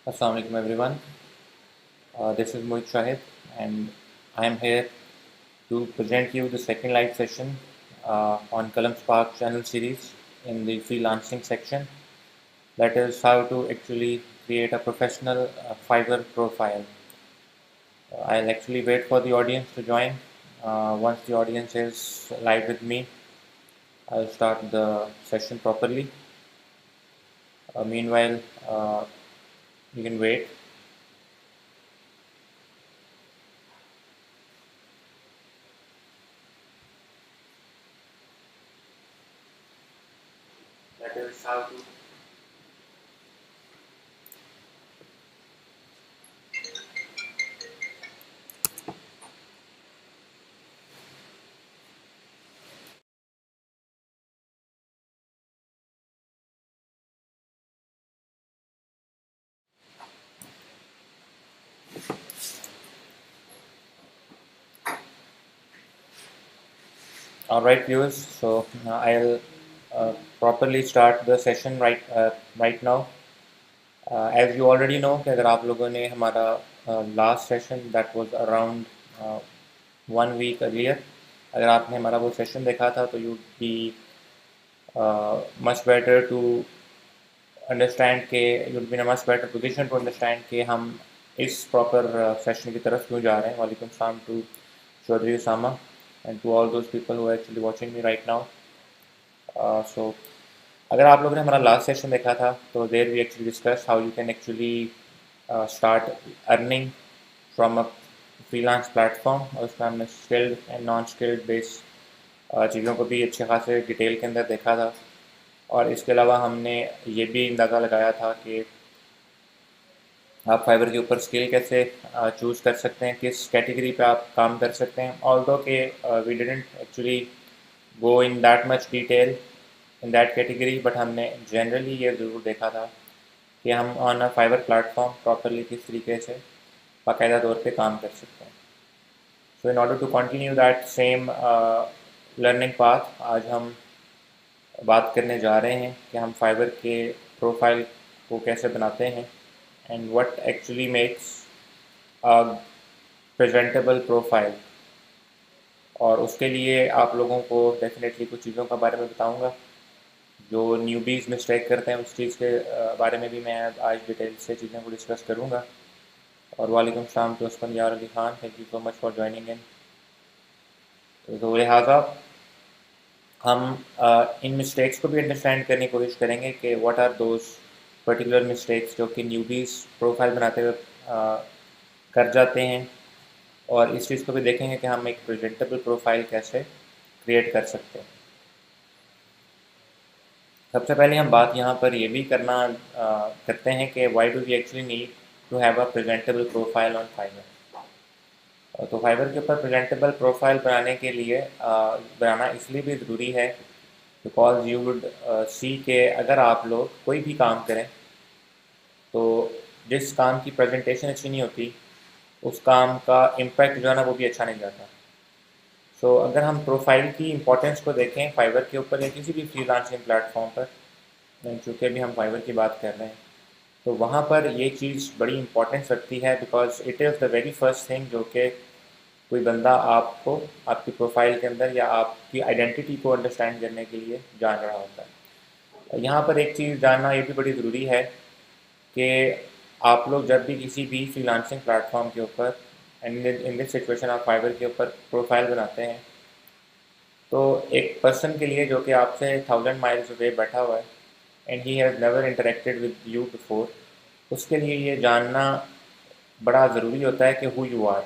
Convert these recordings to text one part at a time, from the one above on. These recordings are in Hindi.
Assalamu alaikum everyone. This is Mohit Shahid and I am here to present you the second live session on Kalam Spark channel series in the freelancing section. That is how to actually create a professional Fiverr profile. I'll actually wait for the audience to join. Once the audience is live with me, I'll start the session properly. Meanwhile, you can wait. That is how to All right, viewers. So I'll properly start the session right now. As you already know कि अगर आप लोगों ने हमारा last session that was around 1 week earlier, अगर आपने हमारा वो सेशन देखा था तो you be much better to understand के you be in a much better position to understand कि हम इस प्रॉपर सेशन की तरफ क्यों जा रहे हैं. वालेकुम सलाम to Chaudhry Usama and to all those people who are actually watching me right now. So अगर आप लोगों ने हमारा लास्ट सेशन देखा था तो there we actually discuss how you can actually start earning from a freelance platform, और उसमें हमने skilled and non skilled base चीज़ों को भी अच्छे खासे डिटेल के अंदर देखा था. और इसके अलावा हमने ये भी अंदाज़ा लगाया था कि आप फाइवर के ऊपर स्किल कैसे चूज़ कर सकते हैं, किस कैटेगरी पे आप काम कर सकते हैं. ऑल्दो के we didn't actually go in that much detail in that category, but हमने जनरली ये ज़रूर देखा था कि हम on a Fiverr platform properly किस तरीके से बाकायदा तौर पे काम कर सकते हैं. So in order to continue that same learning path, आज हम बात करने जा रहे हैं कि हम फाइवर के प्रोफाइल को कैसे बनाते हैं and what actually makes a presentable profile. और उसके लिए आप लोगों को डेफिनेटली कुछ चीज़ों के बारे में बताऊंगा जो न्यूबीज़ मिस्टेक करते हैं. उस चीज़ के बारे में भी मैं आज डिटेल से चीज़ों को डिस्कस करूंगा. और वालेकुम सलाम टू उसमन यार Ali Khan, thank you so much for joining in. तो लिहाजा हम इन मिस्टेक्स को भी अंडरस्टैंड करने की कोशिश करेंगे कि what are those particular mistakes जो कि न्यूबीज़ प्रोफाइल बनाते हुए कर जाते हैं. और इस चीज़ को भी देखेंगे कि हम एक प्रेजेंटेबल प्रोफाइल कैसे क्रिएट कर सकते हैं. सबसे पहले हम बात यहाँ पर ये भी करते हैं कि why do we actually need to have a presentable profile on Fiverr. तो फाइवर के ऊपर प्रेजेंटेबल प्रोफाइल बनाने के लिए बनाना इसलिए भी ज़रूरी है बिकॉज यू वुड सी के अगर आप लोग कोई भी काम करें तो जिस काम की प्रेजेंटेशन अच्छी नहीं होती उस काम का इम्पैक्ट जो है ना वो भी अच्छा नहीं जाता. सो अगर हम प्रोफाइल की इंपॉर्टेंस को देखें फाइवर के ऊपर या किसी भी फ्रीलांसिंग प्लेटफॉर्म पर, चूँकि अभी हम फाइवर की बात कर रहे हैं, तो वहाँ पर ये चीज़ बड़ी इंपॉर्टेंस रखती है because it is the very first thing जो कि कोई बंदा आपको आपकी प्रोफाइल के अंदर या आपकी आइडेंटिटी को अंडरस्टैंड करने के लिए जान रहा होता है. यहाँ पर एक चीज़ जानना ये भी बड़ी ज़रूरी है कि आप लोग जब भी किसी भी फ्रीलांसिंग प्लेटफॉर्म के ऊपर एंड इन दिस सिचुएशन आप फाइवर के ऊपर प्रोफाइल बनाते हैं तो एक पर्सन के लिए जो कि आपसे 1000 माइल्स अवे बैठा हुआ है and he has never interacted with you before, उसके लिए ये जानना बड़ा ज़रूरी होता है कि who you are,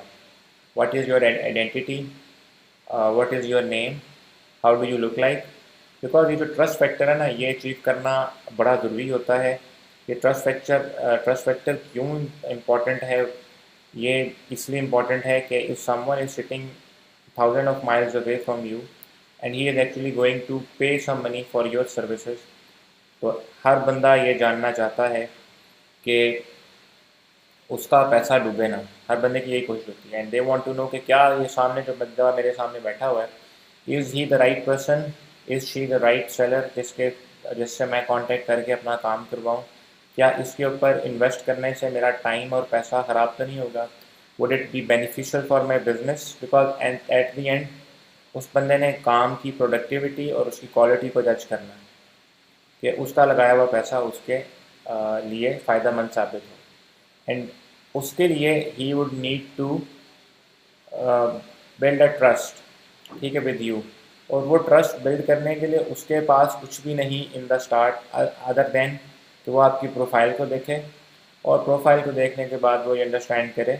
what is your identity, what is your name, how do you look like. Because ये जो ट्रस्ट फैक्टर है ना ये अचीव करना बड़ा ज़रूरी होता है. ये ट्रस्ट फैक्टर क्यों इम्पॉर्टेंट है, ये इसलिए इम्पॉर्टेंट है कि if someone is sitting 1000 miles away from you and he is actually going to pay some money for your services, तो हर बंदा ये जानना चाहता है कि उसका पैसा डूबे ना. हर बंदे की यही कोशिश होती है and they want to know कि क्या ये सामने जो बंदा मेरे सामने बैठा हुआ है, is he the right person, is she the right seller जिससे मैं कांटेक्ट करके अपना काम करवाऊँ. क्या इसके ऊपर इन्वेस्ट करने से मेरा टाइम और पैसा ख़राब तो नहीं होगा, would it be beneficial for my business, because at the end उस बंदे ने काम की प्रोडक्टिविटी और उसकी क्वालिटी को जज करना है कि उसका लगाया हुआ पैसा उसके लिए फ़ायदेमंद साबित हो। एंड उसके लिए he would need to build a trust, ठीक है, विद यू। और वो ट्रस्ट बिल्ड करने के लिए उसके पास कुछ भी नहीं in the start other than कि वो आपकी प्रोफाइल को देखे, और प्रोफाइल को देखने के बाद वो ये अंडरस्टैंड करे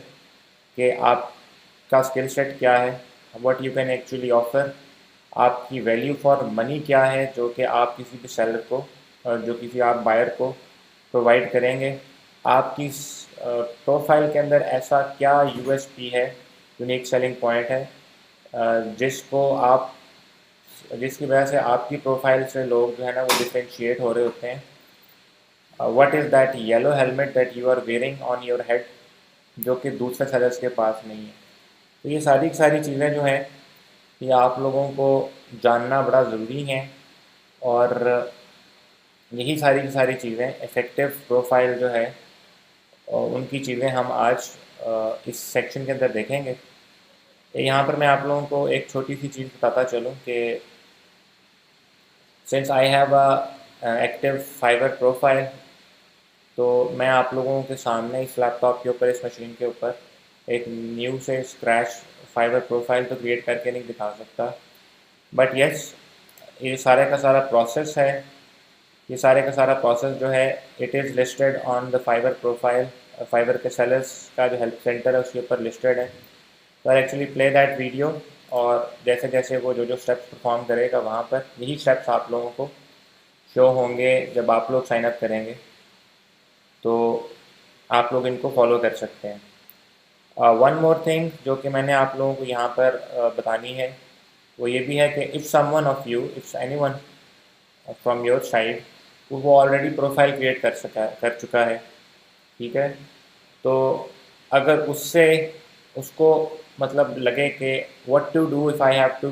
कि आपका स्किल सेट क्या है, what you can actually offer, आपकी वैल्यू फॉर मनी क्या है जो कि आप किसी भी सेलर को और जो किसी आप बायर को प्रोवाइड करेंगे। आपकी प्रोफाइल के अंदर ऐसा क्या यूएसपी है, यूनिक सेलिंग पॉइंट है, जिसकी वजह से आपकी प्रोफाइल से लोग जो है ना वो डिफ्रेंशिएट हो रहे होते हैं। What is that yellow helmet that you are wearing on your head, जो कि दूसरे सेलर्स के पास नहीं है। तो ये सारी की सारी चीज़ें जो हैं ये आप लोगों को जानना बड़ा ज़रूरी है, और यही सारी की सारी चीज़ें इफ़ेक्टिव प्रोफाइल जो है और उनकी चीज़ें हम आज इस सेक्शन के अंदर देखेंगे। यहाँ पर मैं आप लोगों को एक छोटी सी चीज़ बताता चलूँ कि since I have a active fibre profile, तो मैं आप लोगों के सामने इस लैपटॉप के ऊपर, इस मशीन के ऊपर एक न्यू से स्क्रैच फाइबर प्रोफाइल तो क्रिएट करके नहीं दिखा सकता, बट यस ये सारे का सारा प्रोसेस है, ये सारे का सारा प्रोसेस जो है it is listed on the fibre profile. Fibre के सेलर्स का जो हेल्प सेंटर है उसके ऊपर लिस्टेड है। तो I actually play that video, और जैसे जैसे वो जो जो स्टेप्स परफॉर्म करेगा वहाँ पर यही स्टेप्स आप लोगों को शो होंगे जब आप लोग साइन अप करेंगे, तो आप लोग इनको फॉलो कर सकते हैं। वन मोर थिंग जो कि मैंने आप लोगों को यहाँ पर बतानी है वो ये भी है कि if someone of you, if any one from your side, वो ऑलरेडी प्रोफाइल क्रिएट कर चुका है, ठीक है, तो अगर उससे उसको मतलब लगे कि what to do if I have to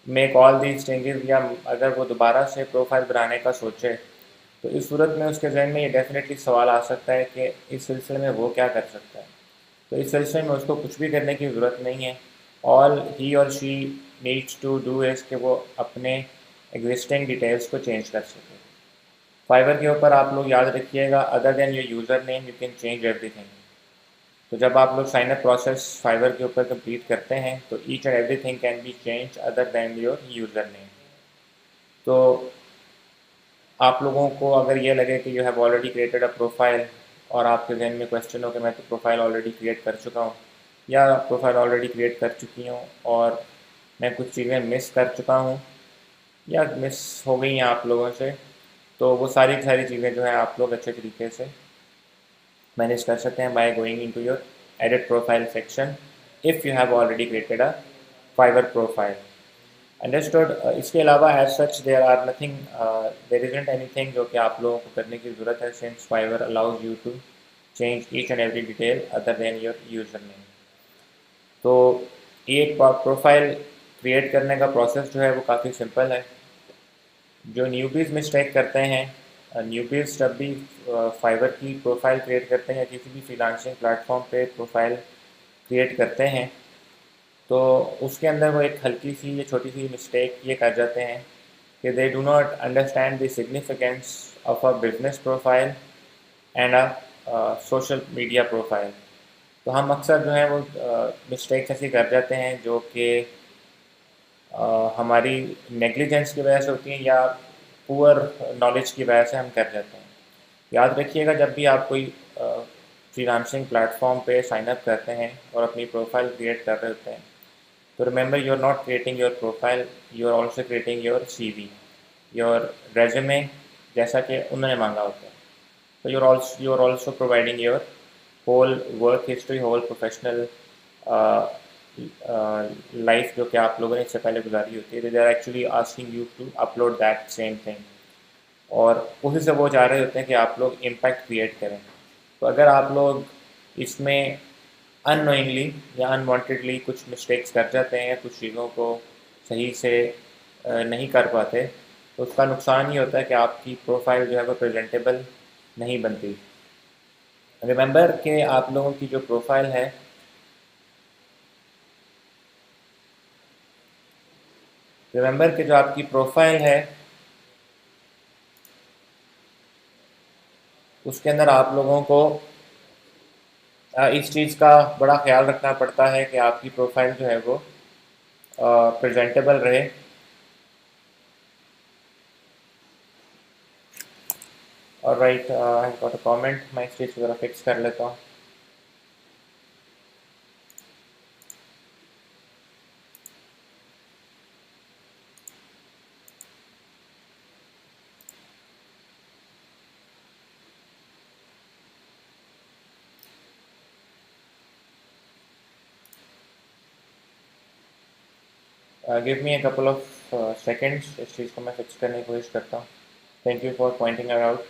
make all these changes, या अगर वो दोबारा से प्रोफाइल बनाने का सोचे, तो इस सूरत में उसके जहन में ये डेफिनेटली सवाल आ सकता है कि इस सिलसिले में वो क्या कर सकता है। तो इस सिलसिले में उसको कुछ भी करने की ज़रूरत नहीं है। ऑल ही और she needs to do is कि वो अपने एग्जिस्टिंग डिटेल्स को चेंज कर सके। फाइवर के ऊपर आप लोग याद रखिएगा, other than your user name you can change everything. तो जब आप लोग साइन अप प्रोसेस फाइवर के ऊपर कंप्लीट करते हैं तो each and everything can be change other than your user name. तो आप लोगों को अगर ये लगे कि you have already created a profile, और आपके जहन में क्वेश्चन हो कि मैं तो प्रोफाइल ऑलरेडी क्रिएट कर चुका हूँ, या प्रोफाइल ऑलरेडी क्रिएट कर चुकी हूँ और मैं कुछ चीज़ें मिस कर चुका हूँ या मिस हो गई हैं आप लोगों से, तो वो सारी की सारी चीज़ें जो है आप लोग अच्छे तरीके से मैनेज कर सकते हैं by going into your edit profile section if you have already created a Fiverr profile. Understood. इसके अलावा as such there isn't anything जो कि आप लोगों को करने की ज़रूरत है, since Fiverr allows you to change each and every detail other than your user name. तो ये प्रोफाइल क्रिएट करने का प्रोसेस जो है वो काफ़ी सिंपल है। जो न्यूबीज़ मिस्टेक करते हैं, न्यूबीज़ जब भी फाइवर की प्रोफाइल क्रिएट करते हैं या किसी भी फ्रीलांसिंग प्लेटफॉर्म पे प्रोफाइल क्रिएट करते हैं, तो उसके अंदर वो एक हल्की सी या छोटी सी मिस्टेक ये कर जाते हैं कि they do not understand the significance of a business profile and a social media profile. तो हम अक्सर जो है वो मिस्टेक्स ऐसी कर जाते हैं जो कि हमारी नेग्लिजेंस की वजह से होती हैं या पुअर नॉलेज की वजह से हम कर जाते हैं। याद रखिएगा, जब भी आप कोई फ्रीलांसिंग प्लेटफॉर्म पे साइन अप करते हैं और अपनी प्रोफाइल क्रिएट कर रहे होते हैं, तो remember you are not creating your profile, you are also creating your CV, your resume, जैसा कि उन्होंने मांगा होता है। तो you are also providing your whole work history, whole professional life जो कि आप लोगों ने इससे पहले गुजारी होती है। They are actually asking you to upload that same thing, और उसी से वो चाह रहे होते हैं कि आप लोग इम्पैक्ट क्रिएट करें। तो अगर आप लोग इसमें अननोइंगली या अनवांटेडली कुछ मिस्टेक्स कर जाते हैं या कुछ चीज़ों को सही से नहीं कर पाते, तो उसका नुकसान ये होता है कि आपकी प्रोफाइल जो है वो प्रेजेंटेबल नहीं बनती। रिमेंबर कि आप लोगों की जो प्रोफाइल है, रिमेंबर कि जो आपकी प्रोफाइल है उसके अंदर आप लोगों को इस चीज़ का बड़ा ख्याल रखना पड़ता है कि आपकी प्रोफाइल जो है वो प्रेजेंटेबल रहे। और right, I got a comment, मैं इस चीज़ को ज़रा फिक्स कर लेता हूँ। Give me a couple of seconds, इस चीज़ को मैं फिक्स करने की कोशिश करता हूँ। Thank you for pointing out.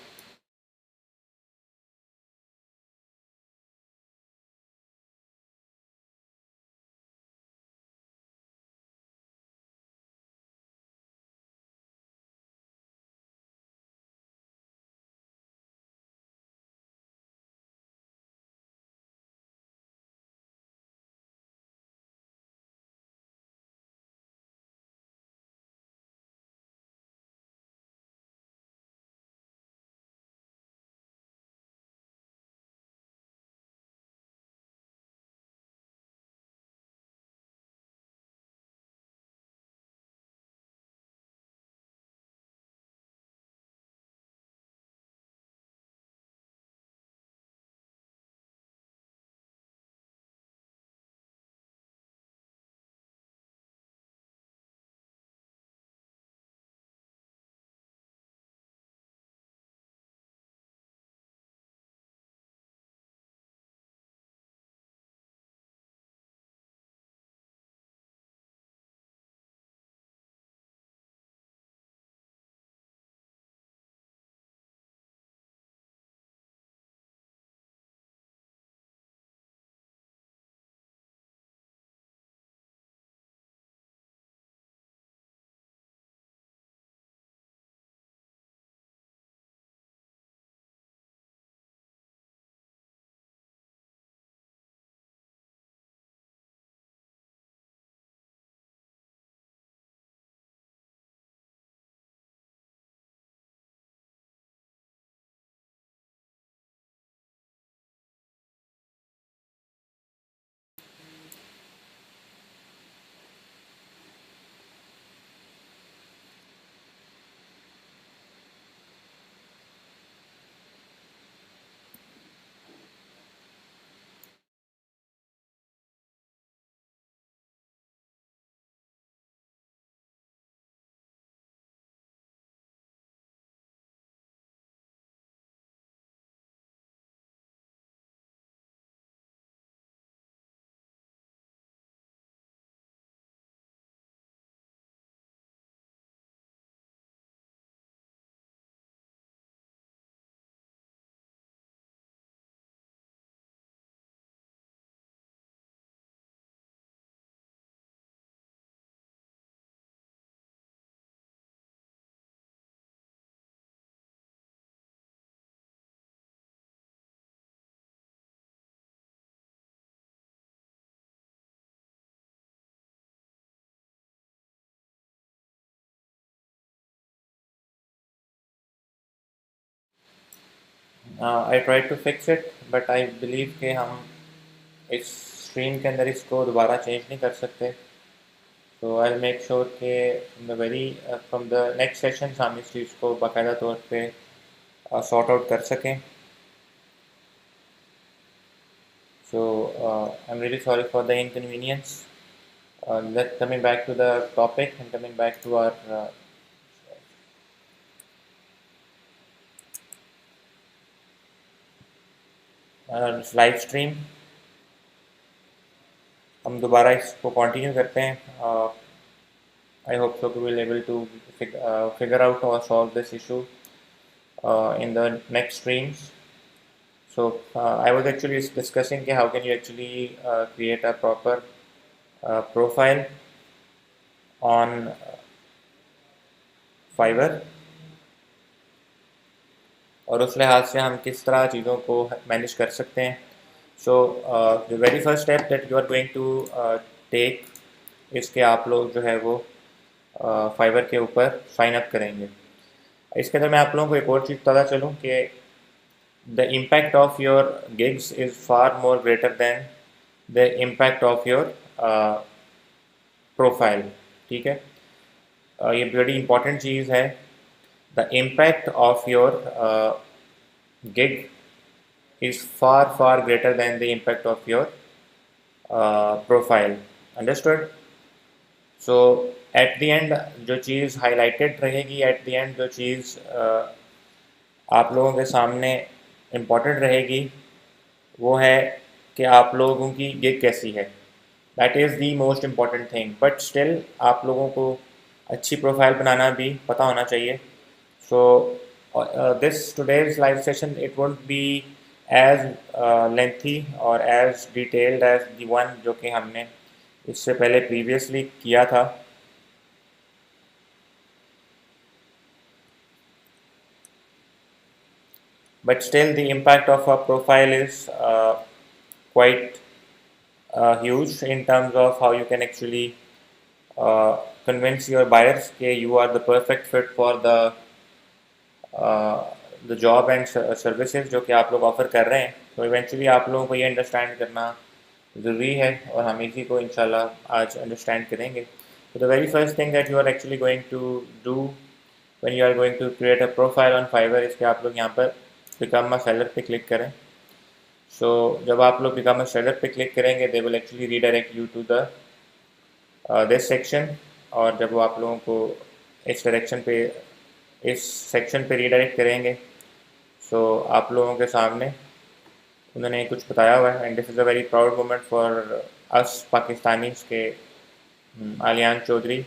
I try to fix it, but I believe कि हम इस स्ट्रीम के अंदर इसको दोबारा चेंज नहीं कर सकते। तो आई मेक श्योर कि फ्रॉम द नेक्स्ट सेशन हम इस चीज़ को बाकायदा तौर पे सॉर्ट आउट कर सकें। So I am really sorry for the inconvenience. Let coming back to the topic and coming back to our live stream, हम दोबारा इसको कंटिन्यू करते हैं। I hope so we will able to figure out or solve this issue in the next streams. So I was actually discussing how can you actually create a proper profile on Fiverr, और उस लिहाज से हम किस तरह चीज़ों को मैनेज कर सकते हैं। So the very first step that you are going to take, इसके आप लोग जो है वो फाइवर के ऊपर साइन अप करेंगे। इसके अंदर मैं आप लोगों को एक और चीज़ बताता चलूँ कि the impact of your gigs is far more greater than the impact of your profile. ठीक है, ये बड़ी इंपॉर्टेंट चीज़ है। The impact of your gig is far far greater than the impact of your profile. Understood? So at the end जो चीज़ हाईलाइटेड रहेगी, एट द एंड जो चीज़ आप लोगों के सामने इम्पॉर्टेंट रहेगी वो है कि आप लोगों की गिग कैसी है। That is the most important thing. But still आप लोगों को अच्छी प्रोफाइल बनाना भी पता होना चाहिए। So this today's live session it won't be as lengthy और as detailed as the one जो कि हमने इससे पहले प्रीवियसली किया था। But still the impact of a profile is quite huge in terms of how you can actually convince your buyers that you are the perfect fit for the job and services जो कि आप लोग ऑफर कर रहे हैं। तो इवेंचुअली आप लोगों को ये अंडरस्टैंड करना ज़रूरी है और हम इसी को इंशाल्लाह आज अंडरस्टैंड करेंगे। तो the very first thing that you are actually going to do when you are going to create a profile on Fiverr इसके आप लोग यहाँ पर बिकम अ सेलर पे क्लिक करें। सो जब आप लोग बिकम अ सेलर पे क्लिक करेंगे they will actually redirect you to the this section. और जब वो आप लोगों को इस डायरेक्शन पे इस सेक्शन पे रीडायरेक्ट करेंगे सो आप लोगों के सामने उन्होंने कुछ बताया हुआ है। And this is a very proud moment for us Pakistanis के Aliyan Chaudhry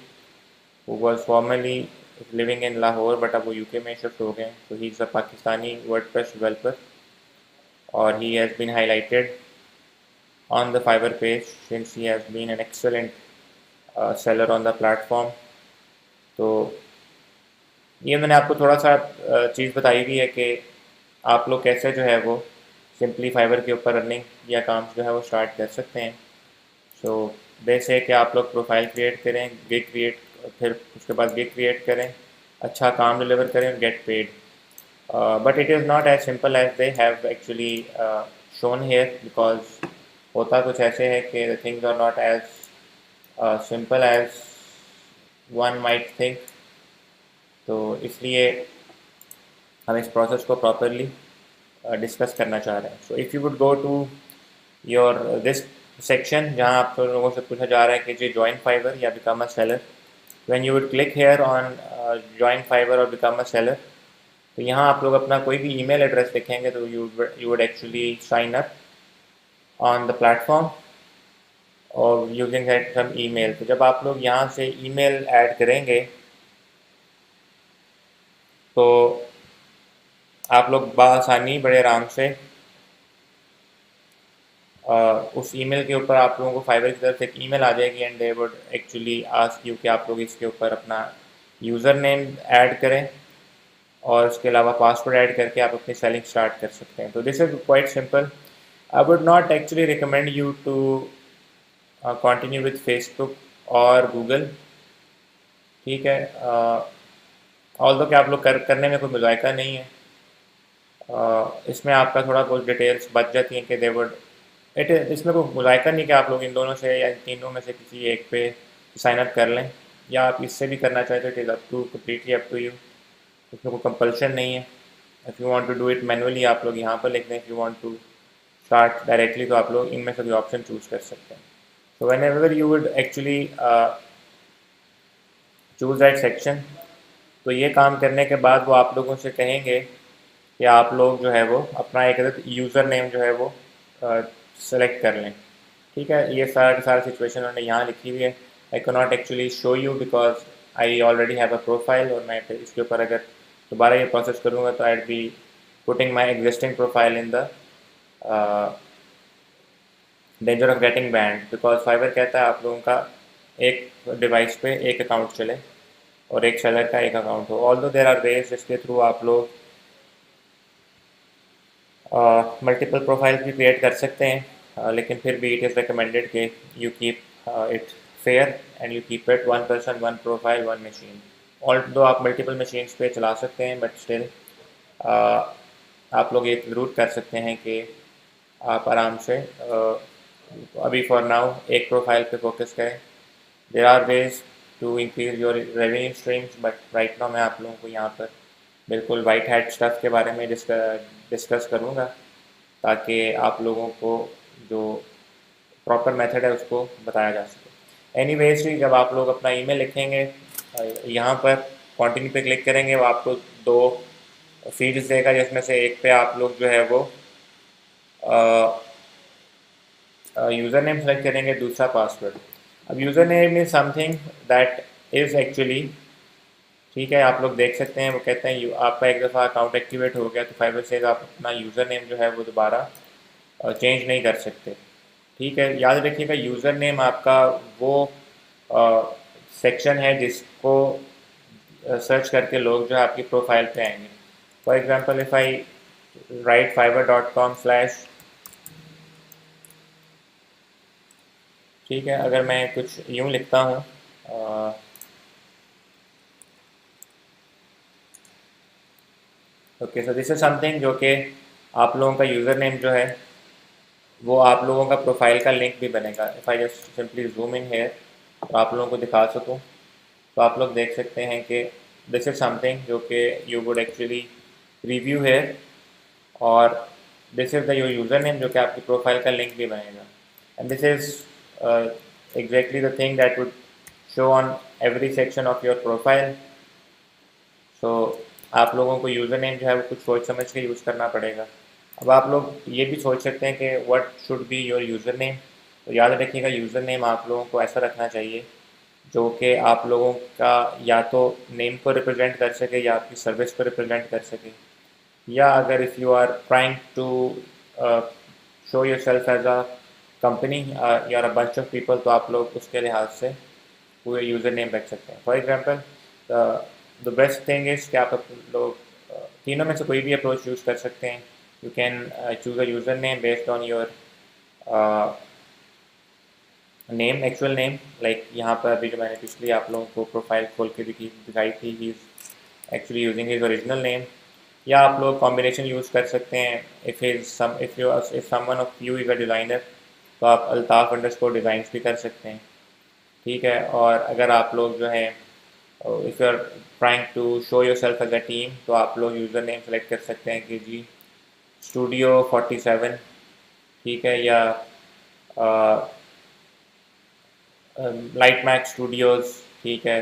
who was formerly living in Lahore but अब वो यूके में शिफ्ट हो गए। तो he is a Pakistani WordPress developer और he has been highlighted on the Fiverr page since he has been an excellent seller on the platform। तो ये मैंने आपको थोड़ा सा चीज़ बताई भी है कि आप लोग कैसे जो है वो सिंपली फाइवर के ऊपर रनिंग या काम जो है वो स्टार्ट कर सकते हैं। सो बेस है कि आप लोग प्रोफाइल क्रिएट करें, गिग क्रिएट, फिर उसके बाद गिग क्रिएट करें, अच्छा काम डिलीवर करें और get paid. But it is not as simple as they have actually shown here because होता कुछ ऐसे है कि the things are not as simple as one might think। तो इसलिए हम इस प्रोसेस को प्रॉपरली डिस्कस करना चाह रहे हैं। So if you would go to your this section जहाँ आप लोगों से पूछा जा रहा है कि जी ज्वाइन फाइवर या become a seller, when you would click here on join Fiverr और बिकम अ सेलर, तो यहाँ आप लोग अपना कोई भी ईमेल एड्रेस लिखेंगे तो you would actually sign up on the platform और यूजिंग दैट सम ईमेल। तो जब आप लोग यहाँ से ईमेल ऐड करेंगे तो आप लोग बआसानी बड़े आराम से उस ईमेल के ऊपर आप लोगों को फाइवर की तरफ से एक ईमेल आ जाएगी and they would actually ask you कि आप लोग इसके ऊपर अपना यूज़र नेम ऐड करें और उसके अलावा पासवर्ड ऐड करके आप अपनी सेलिंग स्टार्ट कर सकते हैं। तो this is quite simple. I would not actually recommend you to continue with Facebook और गूगल। ठीक है, ऑल्दो कि आप लोग करने में कोई मुज़ायका नहीं है। इसमें आपका थोड़ा बहुत डिटेल्स बच जाती हैं कि दे वुड इसमें कोई मुज़ायका नहीं कि आप लोग इन दोनों से या इन तीनों में से किसी एक पे साइन अप कर लें या आप इससे भी करना चाहें तो it is up to completely up to you. इसमें कोई कंपल्शन नहीं है। If you want to do it manually आप लोग यहाँ पर लिख दें। If you want to start directly तो आप लोग इनमें से कोई ऑप्शन चूज़ कर सकते हैं। So when ever you would actually choose that section, तो ये काम करने के बाद वो आप लोगों से कहेंगे कि आप लोग जो है वो अपना एक यूज़र नेम जो है वो सेलेक्ट कर लें। ठीक है, ये सारा सिचुएशन उन्होंने यहाँ लिखी हुई है। I can not actually show you because I already have a profile और मैं फिर इसके ऊपर अगर दोबारा ये प्रोसेस करूँगा तो I be putting my existing profile in the danger of getting banned because Fiverr कहता है आप लोगों का एक डिवाइस पे एक अकाउंट चले और एक सेलर का एक अकाउंट हो। ऑल्दो देयर आर वेज जिसके थ्रू आप लोग मल्टीपल प्रोफाइल्स भी क्रिएट कर सकते हैं, लेकिन फिर भी इट इज़ रिकमेंडेड कि you keep it fair and you keep it one person one profile one machine. All दो आप मल्टीपल मशीन्स पे चला सकते हैं, बट स्टिल आप लोग ये ज़रूर कर सकते हैं कि आप आराम से अभी फॉर नाउ एक प्रोफाइल पे फोकस करें। There are ways to increase your revenue streams, but right now मैं आप लोगों को यहाँ पर बिल्कुल वाइट हैट स्टफ के बारे में डिस्कस करूँगा, ताकि आप लोगों को जो प्रॉपर मेथड है उसको बताया जा सके। एनीवेज, जब आप लोग अपना ईमेल लिखेंगे, यहाँ पर कंटिन्यू पे क्लिक करेंगे, वो आपको दो फील्ड्स देगा, जिसमें से एक पे आप लोग जो है वो यूज़र नेम सेलेक्ट करेंगे, दूसरा पासवर्ड। अब user name is something that is actually, ठीक है, आप लोग देख सकते हैं वो कहते हैं आपका एक दफ़ा अकाउंट एक्टिवेट हो गया तो फाइवर से आप अपना यूज़र नेम जो है वो दोबारा चेंज नहीं कर सकते। ठीक है, याद रखिएगा यूज़र नेम आपका वो सेक्शन है जिसको सर्च करके लोग जो है आपकी प्रोफाइल पे आएंगे। For example if I right fiverr.com/, ठीक है, अगर मैं कुछ यूँ लिखता हूँ, okay, so this is something जो कि आप लोगों का यूज़र नेम जो है वो आप लोगों का प्रोफाइल का लिंक भी बनेगा। If I just simply zoom in here तो आप लोगों को दिखा सकूँ, तो आप लोग देख सकते हैं कि दिस इज समथिंग जो कि यू वुड एक्चुअली रिव्यू है, और this is the your user name जो कि आपकी प्रोफाइल का लिंक भी बनेगा। And this is exactly the thing that would show on every section of your profile. So आप लोगों को यूज़र नेम जो है वो कुछ सोच समझ के यूज़ करना पड़ेगा। अब आप लोग ये भी सोच सकते हैं कि what should be your user name. तो याद रखिएगा यूज़र नेम आप लोगों को ऐसा रखना चाहिए जो कि आप लोगों का या तो नेम को रिप्रेजेंट कर सके या आपकी सर्विस को रिप्रेजेंट कर सके, या अगर if you are trying to show yourself as a company या अ बंच ऑफ पीपल, तो आप लोग उसके लिहाज से पूरे यूज़र नेम रख सकते हैं। For example the best thing is कि आप लोग तीनों में से कोई भी अप्रोच यूज़ कर सकते हैं। You can choose a user name based on your name, actual name, like यहाँ पर अभी जो मैंने पिछली आप लोगों को प्रोफाइल खोल के दिखाई थी, ही is actually using his original name. या आप लोग कॉम्बिनेशन यूज़ कर सकते हैं, if someone of you is a designer तो आप अल्ताफ़ अंडरस्कोर डिज़ाइंस भी कर सकते हैं। ठीक है, और अगर आप लोग जो है if you are trying to show yourself as a team, तो आप लोग यूज़र नेम सेलेक्ट कर सकते हैं कि जी स्टूडियो 47, ठीक है, या लाइट मैक स्टूडियोज़, ठीक है,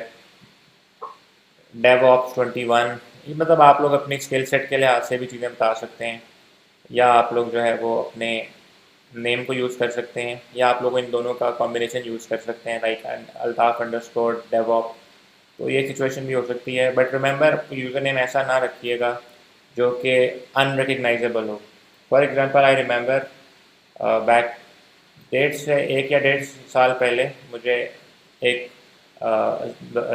डेवऑप्स 21। ये मतलब आप लोग अपनी स्किल सेट के लिहाज से भी चीज़ें बता सकते हैं, या आप लोग जो है वो अपने नेम को यूज़ कर सकते हैं, या आप लोग इन दोनों का कॉम्बिनेशन यूज़ कर सकते हैं, लाइक अल्ताफ अंडरस्कोर डेवऑप। तो ये सिचुएशन भी हो सकती है, बट रिमेंबर यूज़र नेम ऐसा ना रखिएगा जो कि अनरिकग्नाइजेबल हो। For example I remember back डेढ़ से एक या 1.5 साल पहले मुझे एक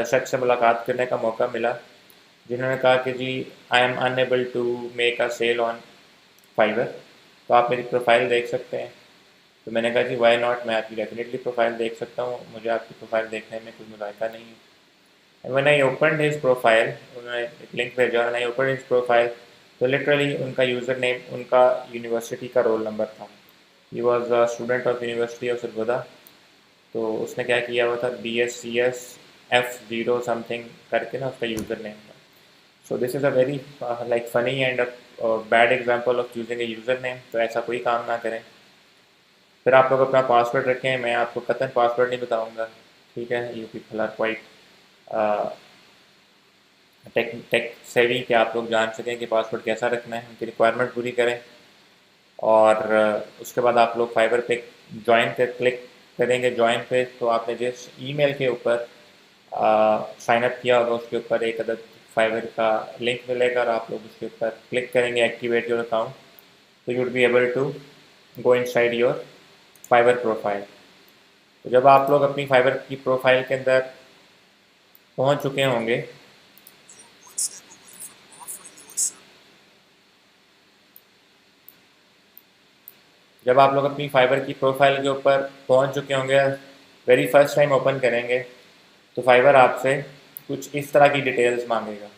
शख्स से मुलाकात करने का मौका मिला, जिन्होंने कहा कि जी I am unable to make a sale on Fiverr, तो आप मेरी प्रोफाइल देख सकते हैं। तो मैंने कहा जी वाई नॉट, मैं आपकी डेफिनेटली प्रोफाइल देख सकता हूँ, मुझे आपकी प्रोफाइल देखने में कोई मुज़ायका नहीं है। And when I opened his profile, उन्होंने एक लिंक भेजा, and I opened his profile, तो लिटरली उनका यूज़र नेम उनका यूनिवर्सिटी का रोल नंबर था। He was a student of university of Sargodha. तो उसने क्या किया हुआ था, BSCS F0 समथिंग करके ना उसका यूज़र नेम था। So this is a very like funny and bad example of using A user name. तो ऐसा कोई काम ना करें। फिर आप लोग अपना पासवर्ड रखें, मैं आपको कतन पासवर्ड नहीं बताऊंगा, ठीक है। You people are quite tech tech savvy कि आप लोग जान सकें कि पासवर्ड कैसा रखना है, उनकी रिक्वायरमेंट पूरी करें। और उसके बाद आप लोग फाइबर पे ज्वाइन पे क्लिक करेंगे। ज्वाइन पे तो आपने जिस ईमेल के ऊपर साइन अप किया होगा उसके ऊपर एक अदद फाइबर का लिंक मिलेगा, और आप लोग उसके ऊपर क्लिक करेंगे एक्टिवेट योर अकाउंट, तो you would be able to go inside your Fiverr profile. तो जब आप लोग अपनी फाइबर की प्रोफाइल के अंदर पहुंच चुके होंगे, जब आप लोग अपनी फाइबर की प्रोफाइल के ऊपर पहुंच चुके होंगे, वेरी फर्स्ट टाइम ओपन करेंगे, तो फाइबर आपसे कुछ इस तरह की डिटेल्स मांगेगा,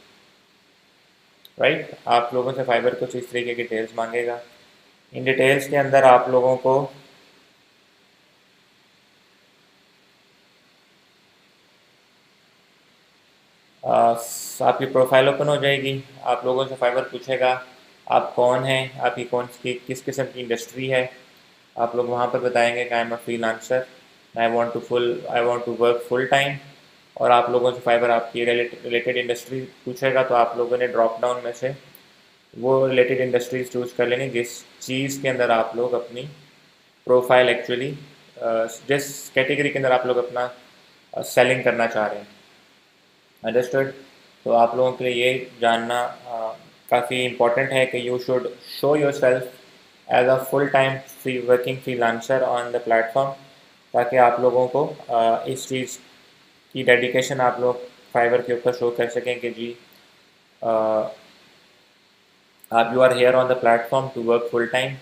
राइट। आप लोगों से फाइबर कुछ इस तरीके की डिटेल्स मांगेगा। इन डिटेल्स के अंदर आप लोगों को आपकी प्रोफाइल ओपन हो जाएगी। आप लोगों से फाइबर पूछेगा आप कौन हैं, आपकी कौन सी किस किस्म की इंडस्ट्री है। आप लोग वहाँ पर बताएंगे कि I am a freelancer, I want to work full time. और आप लोगों से फाइबर आपकी रिलेटेड इंडस्ट्री पूछेगा, तो आप लोगों ने ड्रॉप डाउन में से वो रिलेटेड इंडस्ट्रीज चूज़ कर लेनी जिस चीज़ के अंदर आप लोग अपनी प्रोफाइल एक्चुअली जिस कैटेगरी के अंदर आप लोग अपना सेलिंग करना चाह रहे हैं। अंडरस्टूड। तो आप लोगों के लिए ये जानना काफ़ी इम्पोर्टेंट है कि you should show yourself as a full time working freelancer on the platform, ताकि आप लोगों को इस चीज़ की डेडिकेशन आप लोग फाइवर के ऊपर शो कर सकें कि जी आप you are here on the platform to work full time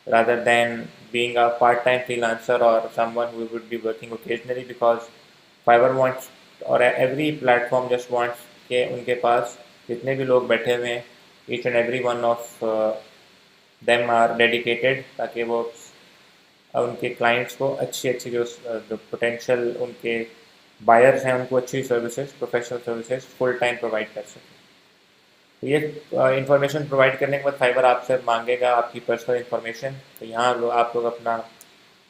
rather than being a part-time freelancer or someone who would be working occasionally, because Fiverr wants और every platform just wants कि उनके पास जितने भी लोग बैठे हुए हैं, each and every one of them are dedicated, ताकि वो उनके क्लाइंट्स को अच्छी अच्छी जो पोटेंशियल उनके बायर्स हैं उनको अच्छी services, professional services full time provide कर सकें। तो ये इंफॉर्मेशन प्रोवाइड करने के बाद फाइबर आपसे मांगेगा आपकी पर्सनल इन्फॉर्मेशन। तो यहाँ आप लोग अपना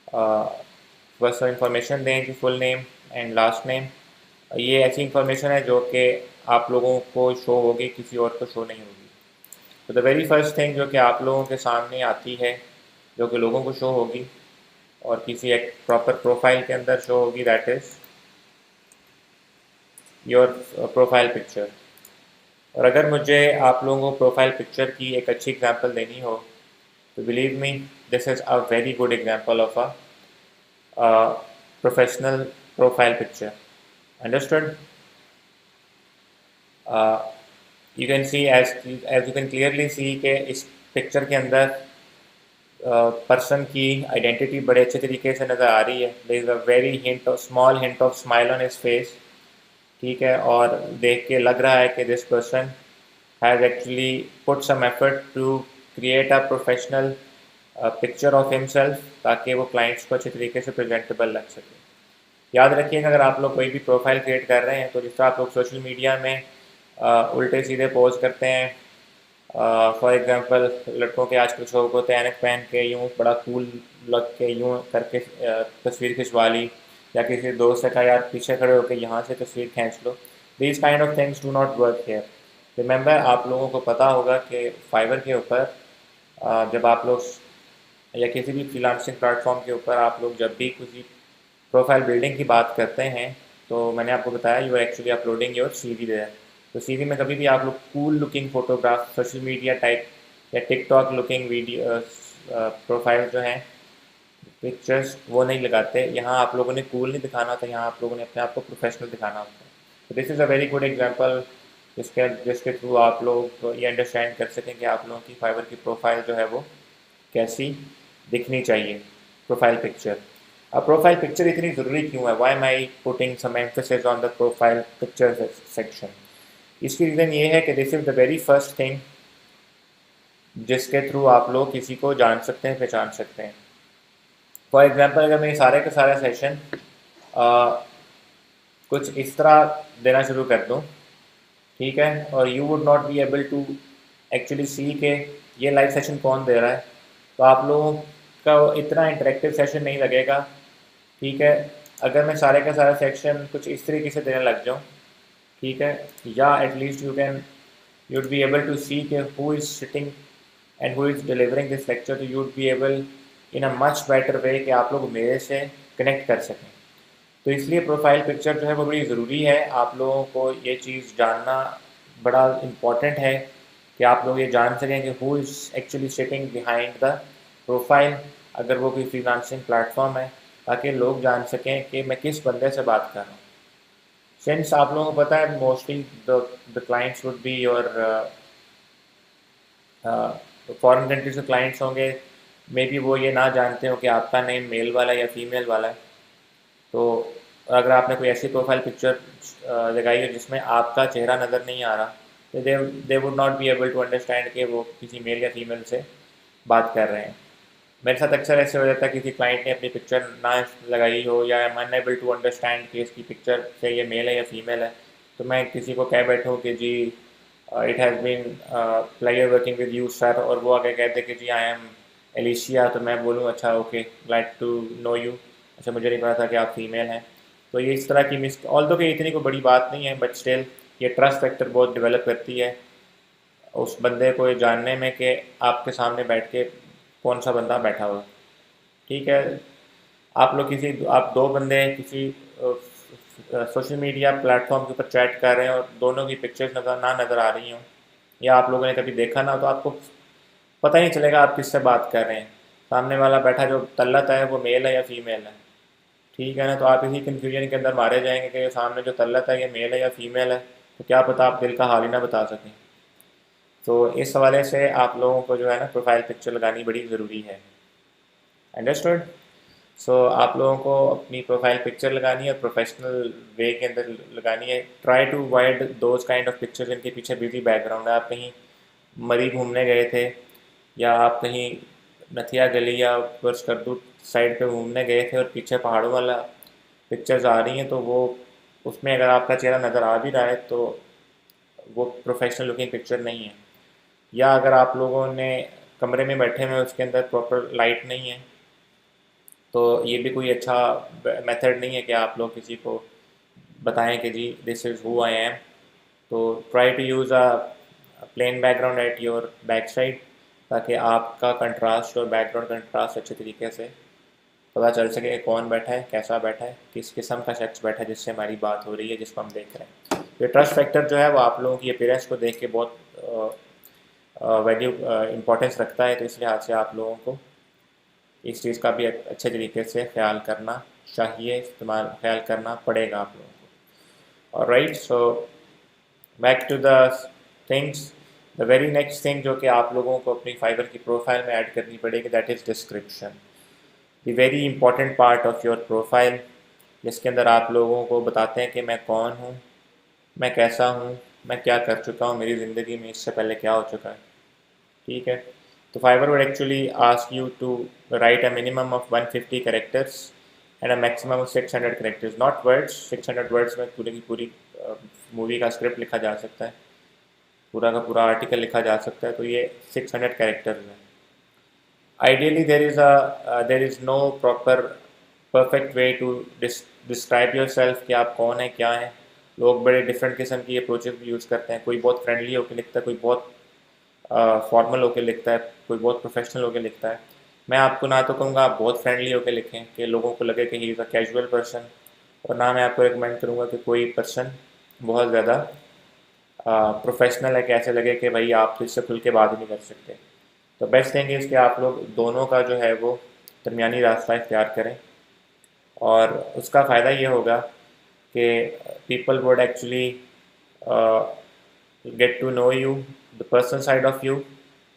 पर्सनल इन्फॉर्मेशन दें कि full name and last name. ये ऐसी इन्फॉर्मेशन है जो कि आप लोगों को शो होगी, किसी और को शो नहीं होगी। तो द वेरी फर्स्ट थिंग जो कि आप लोगों के सामने आती है, जो कि लोगों को शो होगी और किसी एक प्रॉपर प्रोफाइल के अंदर शो होगी, that is your profile picture. और अगर मुझे आप लोगों को प्रोफाइल पिक्चर की एक अच्छी एग्जांपल देनी हो, तो believe me this is a very good example of a professional profile picture. Understood. You can see as you can clearly see कि इस पिक्चर के अंदर पर्सन की आइडेंटिटी बड़े अच्छे तरीके से नज़र आ रही है। There is a very hint of small hint of smile on his face, ठीक है। और देख के लग रहा है कि this person has actually put some effort to create a professional picture of himself, ताकि वो क्लाइंट्स को अच्छे तरीके से प्रेजेंटेबल लग सके। याद रखिएगा, अगर आप लोग कोई भी प्रोफाइल क्रिएट कर रहे हैं, तो जिस तरह आप लोग सोशल मीडिया में उल्टे सीधे पोज करते हैं, फॉर एग्जांपल लड़कों के आजकल शौक होते हैं ऐनक पहन के यूँ बड़ा कूल लग के यूँ करके तस्वीर खिंचवा ली, या किसी दोस्त से कहा यार पीछे खड़े होकर यहाँ से तस्वीर खींच लो। These kind of things do not work here. Remember, आप लोगों को पता होगा कि फाइवर के ऊपर जब आप लोग या किसी भी फ्रीलांसिंग प्लेटफॉर्म के ऊपर आप लोग जब भी किसी प्रोफाइल बिल्डिंग की बात करते हैं, तो मैंने आपको बताया you are actually uploading your CV there. तो सीवी में कभी भी आप लोग cool looking photograph, social media type या टिकटॉक लुकिंग वीडियो प्रोफाइल जो हैं पिक्चर्स वो नहीं लगाते। यहाँ आप लोगों ने कूल नहीं दिखाना होता, यहाँ आप लोगों ने अपने आप को प्रोफेशनल दिखाना होता है। तो this is a very good example जिसके थ्रू आप लोग ये अंडरस्टैंड कर सकें कि आप लोगों की फाइबर की प्रोफाइल जो है वो कैसी दिखनी चाहिए, प्रोफाइल पिक्चर। अब प्रोफाइल पिक्चर इतनी ज़रूरी क्यों है? Why am I putting some emphasis on the profile picture section? इसकी रीज़न ये है कि this is the very first thing जिसके थ्रू आप लोग किसी को जान सकते हैं, पहचान सकते हैं। फॉर एग्जांपल, अगर मैं ये सारे का सारा सेशन कुछ इस तरह देना शुरू कर दूँ, ठीक है, और you would not be able to actually see के ये लाइव सेशन कौन दे रहा है, तो आप लोगों का इतना इंटरेक्टिव सेशन नहीं लगेगा, ठीक है। अगर मैं सारे का सारा सेक्शन कुछ इस तरीके से देने लग जाऊँ, ठीक है, या at least you'd be able to see कि who is sitting and who is delivering this lecture, तो you'd be able in a much better way कि आप लोग मेरे से कनेक्ट कर सकें। तो इसलिए प्रोफाइल पिक्चर जो है वो बड़ी ज़रूरी है। आप लोगों को ये चीज़ जानना बड़ा इम्पॉर्टेंट है कि आप लोग ये जान सकें कि who is actually sitting behind the profile, अगर वो कोई फ्रीलांसिंग प्लेटफॉर्म है, ताकि लोग जान सकें कि मैं किस बंदे से बात कर रहा हूँ। सिंस आप लोगों को पता है mostly the clients would be your foreign countries के क्लाइंट्स होंगे, मे बी वो ये ना जानते हो कि आपका नेम मेल वाला है या फीमेल वाला है। तो अगर आपने कोई ऐसी प्रोफाइल पिक्चर लगाई है जिसमें आपका चेहरा नज़र नहीं आ रहा, तो they would not be able to understand कि वो किसी मेल या फीमेल से बात कर रहे हैं। मेरे साथ अक्सर ऐसे हो जाता है किसी क्लाइंट ने अपनी पिक्चर ना लगाई हो या I am unable to understand कि इसकी पिक्चर से ये मेल है या फीमेल है, तो मैं किसी को कह बैठूँ कि जी it has been player working with you sir, और वो आगे कहते कि जी आई एम एलिशिया, तो मैं बोलूँ अच्छा okay glad to know you, अच्छा मुझे नहीं पता था कि आप फीमेल हैं। तो ये इस तरह की मिस ऑल्दो कि इतनी कोई बड़ी बात नहीं है, बट स्टिल ये ट्रस्ट फैक्टर बहुत डेवलप करती है उस बंदे को ये जानने में कि आपके सामने बैठ के कौन सा बंदा बैठा हुआ। ठीक है, आप दो बंदे किसी सोशल मीडिया प्लेटफॉर्म के ऊपर चैट कर रहे हैं और दोनों की पिक्चर्स नज़र आ रही हों, या आप लोगों ने कभी देखा ना, तो आपको पता ही नहीं चलेगा आप किससे बात कर रहे हैं। सामने वाला बैठा जो तल्लत है वो मेल है या फीमेल है। ठीक है ना, तो आप इसी कन्फ्यूजन के अंदर मारे जाएंगे कि सामने जो तल्लत है ये मेल है या फीमेल है, तो क्या पता आप दिल का हाल ही ना बता सकें। तो इस हवाले से आप लोगों को जो है ना प्रोफाइल पिक्चर लगानी बड़ी ज़रूरी है। अंडरस्टूड। सो आप लोगों को अपनी प्रोफाइल पिक्चर लगानी है, प्रोफेशनल वे के अंदर लगानी है। Try to avoid those kind of pictures जिनके पीछे बिजी बैकग्राउंड है। आप कहीं मरी घूमने गए थे, या आप कहीं नथिया गली या वर्ष करदू साइड पे घूमने गए थे और पीछे पहाड़ों वाला पिक्चर्स आ रही हैं, तो वो उसमें अगर आपका चेहरा नज़र आ भी रहा है तो वो प्रोफेशनल लुकिंग पिक्चर नहीं है। या अगर आप लोगों ने कमरे में बैठे हुए उसके अंदर प्रॉपर लाइट नहीं है, तो ये भी कोई अच्छा मेथड नहीं है कि आप लोग किसी को बताएं कि जी this is who I am. तो try to use a plain background at your back side, ताकि आपका कंट्रास्ट और बैकग्राउंड कंट्रास्ट अच्छे तरीके से पता चल सके कि कौन बैठा है, कैसा बैठा है, किस किस्म का शख्स बैठा है जिससे हमारी बात हो रही है, जिसको हम देख रहे हैं। ये ट्रस्ट फैक्टर जो है वो आप लोगों की अपीयरेंस को देख के बहुत वैल्यू इम्पोर्टेंस रखता है, तो इस लिहाज से आप लोगों को इस चीज़ का भी अच्छे तरीके से ख्याल करना चाहिए, इस्तेमाल ख्याल करना पड़ेगा आप लोगों को। और right, so back to the things, the very next thing जो कि आप लोगों को अपनी फाइबर की प्रोफाइल में ऐड करनी पड़ेगी, that is description, the very important part of your profile, जिसके अंदर आप लोगों को बताते हैं कि मैं कौन हूँ, मैं कैसा हूँ, मैं क्या कर चुका हूँ, मेरी ज़िंदगी में इससे पहले क्या हो चुका है। ठीक है, तो Fiverr would actually ask you to write a minimum of 150 characters and a maximum of 600 characters, not words. 600 words में पूरी की पूरी मूवी का स्क्रिप्ट लिखा जा सकता है, पूरा का पूरा आर्टिकल लिखा जा सकता है, तो ये 600 कैरेक्टर्स हैं। Ideally there is no proper perfect way to describe yourself कि आप कौन है क्या है। लोग बड़े डिफरेंट किस्म की अप्रोचेस भी यूज़ करते हैं, कोई बहुत फ्रेंडली होकर लिखता है, कोई बहुत फॉर्मल होकर लिखता है, कोई बहुत प्रोफेशनल होकर लिखता है। मैं आपको ना तो कहूँगा आप बहुत फ्रेंडली होकर लिखें कि लोगों को लगे कि ही इज़ अ कैजुअल पर्सन, और ना मैं आपको रिकमेंड करूँगा कि कोई पर्सन बहुत ज़्यादा प्रोफेशनल है कि ऐसे लगे कि भाई आप तो इससे खुल के बात ही नहीं कर सकते। तो बेस्ट थिंग इज़ कि आप लोग दोनों का जो है वो दरमियानी रास्ता इख्तियार करें, और उसका फ़ायदा ये होगा कि people would actually get to know you, the personal side of you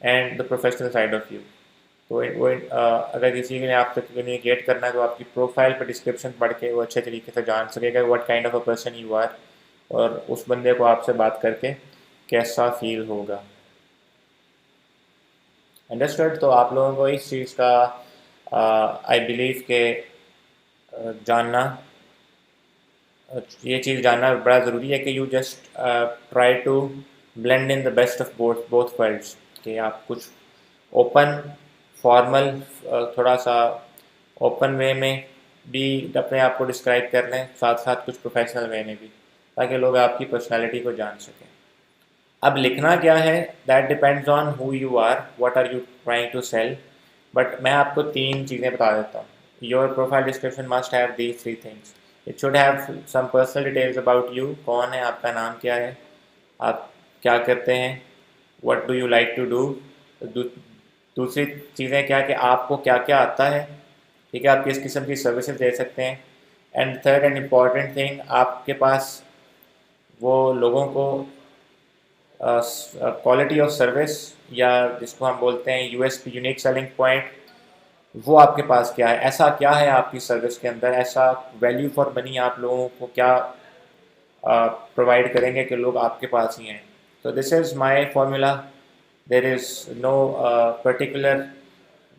and the professional side of you. तो अगर किसी ने आपसे कम्युनिकेट करना है तो आपकी प्रोफाइल पर डिस्क्रिप्शन पढ़ के वो अच्छे तरीके से जान सकेगा what kind of a person you are, और उस बंदे को आपसे बात करके कैसा फील होगा। अंडरस्टूड। तो आप लोगों को इस चीज़ का आई बिलीव के जानना, ये चीज़ जानना बड़ा ज़रूरी है कि you just try to blend in the best of both worlds, कि आप कुछ ओपन फॉर्मल थोड़ा सा ओपन वे में भी अपने आप को डिस्क्राइब कर लें, साथ साथ कुछ प्रोफेशनल वे में भी, ताकि लोग आपकी पर्सनैलिटी को जान सकें। अब लिखना क्या है, that depends on who you are, what are you trying to sell, but मैं आपको तीन चीज़ें बता देता हूँ। Your profile description must have these three things. It should have some personal details about you, कौन है, आपका नाम क्या है, आप क्या करते हैं, what do you like to do. दूसरी चीज़ें क्या कि आपको क्या क्या आता है, ठीक है, आप किस किस्म की सर्विसेज दे सकते हैं। And third and important thing, आपके पास वो लोगों को क्वालिटी ऑफ सर्विस, या जिसको हम बोलते हैं यूएसपी, यूनिक सेलिंग पॉइंट, वो आपके पास क्या है, ऐसा क्या है आपकी सर्विस के अंदर, ऐसा वैल्यू फॉर मनी आप लोगों को क्या प्रोवाइड करेंगे कि लोग आपके पास ही हैं। तो this is my formula. There is no particular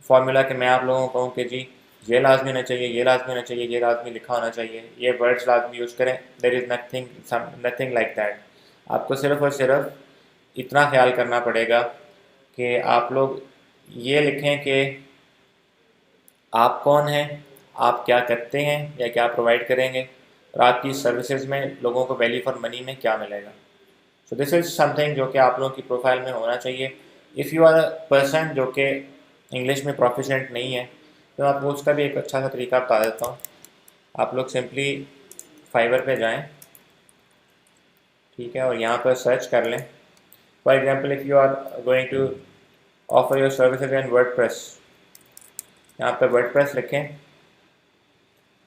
formula कि मैं आप लोगों को कहूँ कि जी ये लाजमी होना चाहिए, ये लाजमी होना चाहिए, ये लाजमी लिखा होना चाहिए, ये वर्ड्स लाजमी यूज़ करें। There is nothing nothing like that. आपको सिर्फ और सिर्फ इतना ख्याल करना पड़ेगा कि आप लोग ये लिखें कि आप कौन हैं, आप क्या करते हैं या क्या प्रोवाइड करेंगे, और आपकी सर्विसेज में लोगों को वैल्यू फॉर मनी में क्या मिलेगा। सो दिस इज़ समथिंग जो कि आप लोगों की प्रोफाइल में होना चाहिए। If you are a person जो कि इंग्लिश में प्रोफिशेंट नहीं है, तो मैं आपको उसका भी एक अच्छा सा तरीका बता देता हूँ। आप लोग सिंपली फाइवर पे जाएं, ठीक है, और यहाँ पर सर्च कर लें। For example if you are going to offer your services in WordPress, यहाँ पर वर्डप्रेस लिखें,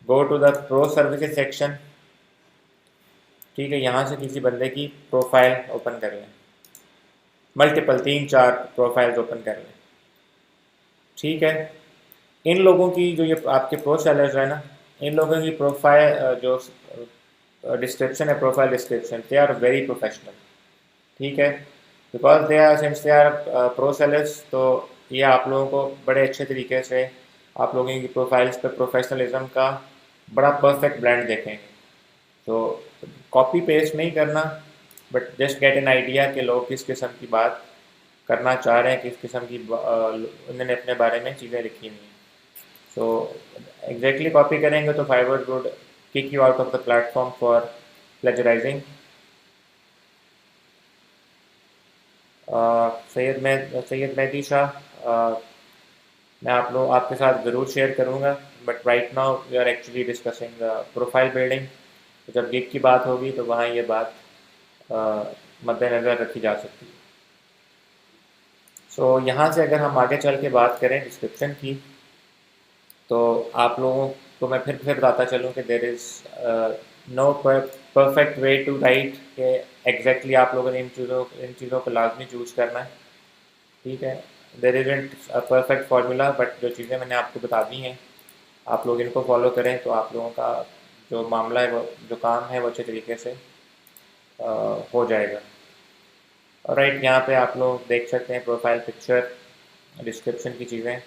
go to the pro services section, ठीक है, यहाँ से किसी बंदे की प्रोफाइल ओपन कर लें, मल्टीपल 3-4 प्रोफाइल्स ओपन कर लें, ठीक है। इन लोगों की जो ये आपके प्रो सेलर्स है ना, इन लोगों की प्रोफाइल जो डिस्क्रिप्शन है, profile description, they are very professional, ठीक है। Because they are since they are pro sellers, तो ये आप लोगों को बड़े अच्छे तरीके से आप लोगों की प्रोफाइल्स पे प्रोफेशनलिज्म का बड़ा परफेक्ट ब्लेंड देखेंगे। तो कॉपी पेस्ट नहीं करना, but just get an idea कि लोग किस किस्म की बात करना चाह रहे हैं, किस किस्म की उन्होंने अपने बारे में चीज़ें लिखी हुई हैं। सो एग्जैक्टली कॉपी करेंगे तो Fiverr would kick you out of the platform for plagiarising. Syed Mehdi Shah, मैं आप लोग आपके साथ ज़रूर शेयर करूँगा, but right now we are actually discussing profile building. तो जब गिग की बात होगी तो वहाँ ये बात मद्देनज़र रखी जा सकती है। सो यहाँ से अगर हम आगे चल के बात करें डिस्क्रिप्शन की, तो आप लोगों को मैं फिर बताता चलूँ कि there is no perfect way to write कि एग्जैक्टली आप लोगों ने इन चीज़ों को लाजमी चूज़ करना है, ठीक है। There isn't a perfect formula, but जो चीज़ें मैंने आपको बता दी हैं आप लोग इनको फॉलो करें तो आप लोगों का जो मामला है, वो जो काम है, वो अच्छे तरीके से हो जाएगा। और राइट, यहाँ पे आप लोग देख सकते हैं प्रोफाइल पिक्चर, डिस्क्रिप्शन की चीज़ें,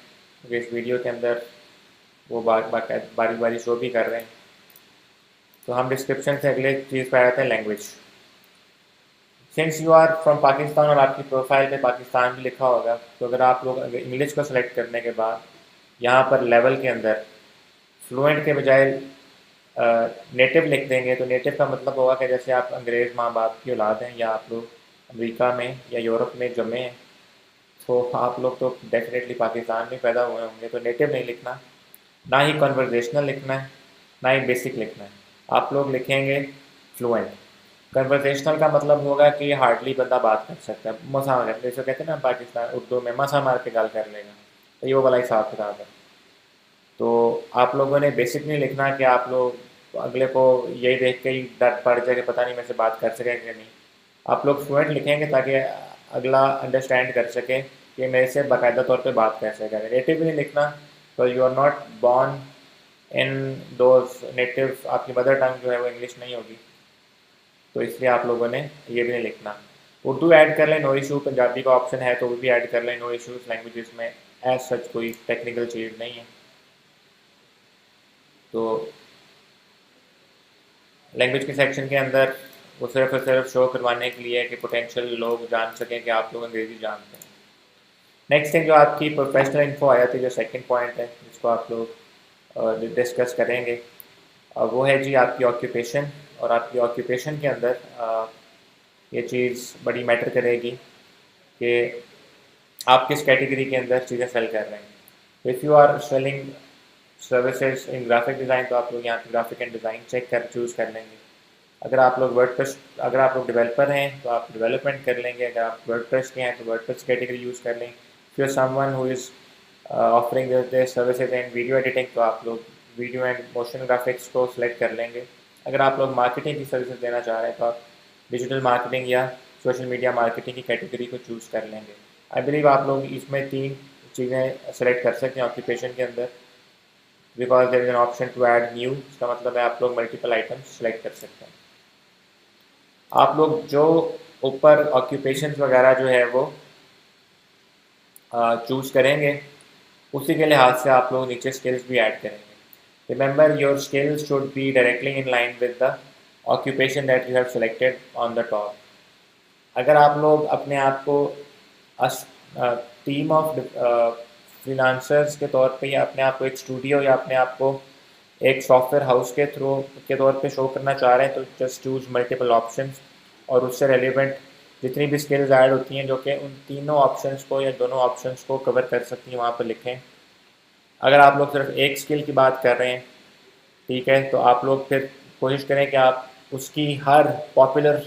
क्योंकि इस वीडियो के अंदर वो बारी बारी शो भी कर रहे हैं। तो हम डिस्क्रिप्शन से अगले चीज़ पर आ जाते हैं, language. Since you are from Pakistan और आपकी प्रोफाइल पे पाकिस्तान भी लिखा होगा, तो अगर आप लोग इंग्लिश को सेलेक्ट करने के बाद यहाँ पर लेवल के अंदर फ्लुएंट के बजाय नेटिव लिख देंगे, तो नेटिव का मतलब होगा कि जैसे आप अंग्रेज़ माँ बाप की औलाद हैं, या आप लोग अमेरिका में या यूरोप में जमे हैं, तो आप लोग तो डेफिनेटली पाकिस्तान में पैदा हुए होंगे, तो नेटिव नहीं लिखना, ना ही कन्वर्जेशनल लिखना है, ना ही बेसिक लिखना है। आप लोग लिखेंगे फ्लुएंट। कन्वर्जेशनल का मतलब होगा कि हार्डली बंदा बात कर सकता है, मसा जैसे कहते हैं ना पाकिस्तान उर्दू में, मसा मार के गाल कर लेगा, तो ये वो वाला हिसाब किताब है। तो आप लोगों ने बेसिक नहीं लिखना कि आप लोग अगले को यही देख के ही डर पड़ जाए कि पता नहीं मेरे से बात कर सकें कि नहीं। आप लोग फ्लुएंट लिखेंगे ताकि अगला अंडरस्टैंड कर सके कि मेरे से बाकायदा तौर पे बात कैसे करें। नेटिव नहीं लिखना, तो you are not born in those native, आपकी मदर टंग जो है वो इंग्लिश नहीं होगी, तो इसलिए आप लोगों ने ये भी नहीं लिखना। उर्दू ऐड कर लें, नो इशू, पंजाबी का ऑप्शन है तो वो भी ऐड कर लें, नो इशूज़, लैंग्वेजेस में एज सच कोई टेक्निकल चीज़ नहीं है। तो लैंग्वेज के सेक्शन के अंदर वो सिर्फ और सिर्फ शो करवाने के लिए कि पोटेंशियल लोग जान सकें कि आप लोग अंग्रेज़ी जानते हैं। नेक्स्ट थिंग जो आपकी प्रोफेशनल इन्फो आ जाती है, जो सेकंड पॉइंट है जिसको आप लोग डिस्कस करेंगे, वो है जी आपकी ऑक्यूपेशन। और आपकी ऑक्यूपेशन के अंदर ये चीज़ बड़ी मैटर करेगी कि आप किस कैटेगरी के अंदर चीज़ें सेल कर रहे हैं। If you are selling services in graphic design, तो आप लोग यहाँ पे ग्राफिक एंड डिज़ाइन चूज़ कर लेंगे। अगर आप लोग डेवलपर हैं तो आप डेवलपमेंट कर लेंगे। अगर आप वर्डप्रेस के हैं तो वर्डप्रेस कैटेगरी यूज़ कर लें। If you are someone who is offering the services and video editing, तो आप लोग वीडियो एंड मोशन ग्राफिक्स को सिलेक्ट कर लेंगे। अगर आप लोग मार्केटिंग की सर्विसेज देना चाह रहे हैं तो आप डिजिटल मार्केटिंग या सोशल मीडिया मार्केटिंग की कैटेगरी को चूज़ कर लेंगे। आई बिलीव आप लोग इसमें चीज़ें सेलेक्ट कर सकते हैं ऑक्यूपेशन के अंदर, because there is an option to add new. इसका मतलब है आप लोग मल्टीपल आइटम्स सेलेक्ट कर सकते हैं। आप लोग जो ऊपर ऑक्यूपेशन वगैरह जो है वो चूज़ करेंगे, उसी के लिहाज से आप लोग नीचे स्किल्स भी ऐड करेंगे। Remember your skills should be directly in line with the occupation that you have selected on the top. अगर आप लोग अपने आप को टीम ऑफ फ्रीलांसर्स के तौर पे, या अपने आप को एक स्टूडियो, या अपने आप को एक सॉफ्टवेयर हाउस के थ्रू के तौर पे शो करना चाह रहे हैं, तो जस्ट चूज़ मल्टीपल ऑप्शंस और उससे रेलिवेंट जितनी भी स्किल्स ऐड होती हैं जो कि उन तीनों ऑप्शंस को या दोनों ऑप्शंस को कवर कर सकती हैं, वहाँ पर लिखें। अगर आप लोग सिर्फ एक स्किल की बात कर रहे हैं, ठीक है, तो आप लोग फिर कोशिश करें कि आप उसकी हर पॉपुलर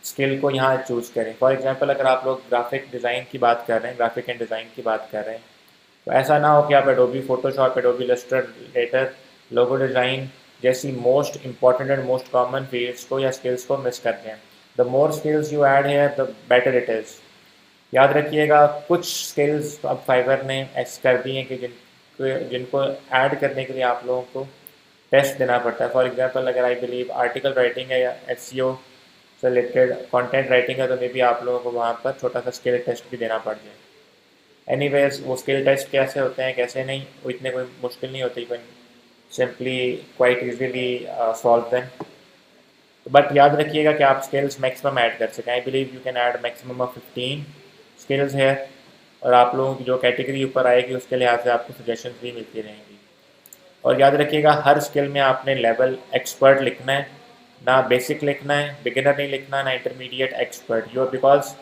स्किल को यहाँ चूज़ करें। फॉर एग्जांपल, अगर आप लोग ग्राफिक डिज़ाइन की बात कर रहे हैं, ग्राफिक एंड डिज़ाइन की बात कर रहे हैं, तो ऐसा ना हो कि आप Adobe Photoshop, Adobe Illustrator, logo design जैसी most important and most common fields को या स्किल्स को मिस कर दें। The more skills you add है द बेटर इट इज़। याद रखिएगा, कुछ स्किल्स अब फाइवर ने ऐसे कर दी हैं कि जिनको ऐड करने के लिए आप लोगों को टेस्ट देना पड़ता है। फॉर एग्जांपल, अगर आई बिलीव आर्टिकल राइटिंग है या एसईओ से रिलेटेड कंटेंट राइटिंग है, तो मे बी आप लोगों को वहाँ पर छोटा सा स्किल टेस्ट भी देना पड़ जाए। एनीवेज, वो स्किल टेस्ट कैसे होते हैं कैसे नहीं, वो इतने कोई मुश्किल नहीं होती, कोई simply quite easily solve them. But याद रखिएगा कि आप स्किल्स मैक्सिमम ऐड कर सकें। I believe you can add maximum of 15 skills है, और आप लोगों की जो कैटेगरी ऊपर आएगी उसके लिहाज से आपको सजेशंस भी मिलती रहेंगी। और याद रखिएगा, हर स्किल में आपने लेवल एक्सपर्ट लिखना है, ना बेसिक लिखना है, बिगिनर नहीं लिखना, ना इंटरमीडिएट, एक्सपर्ट। यू बिकॉज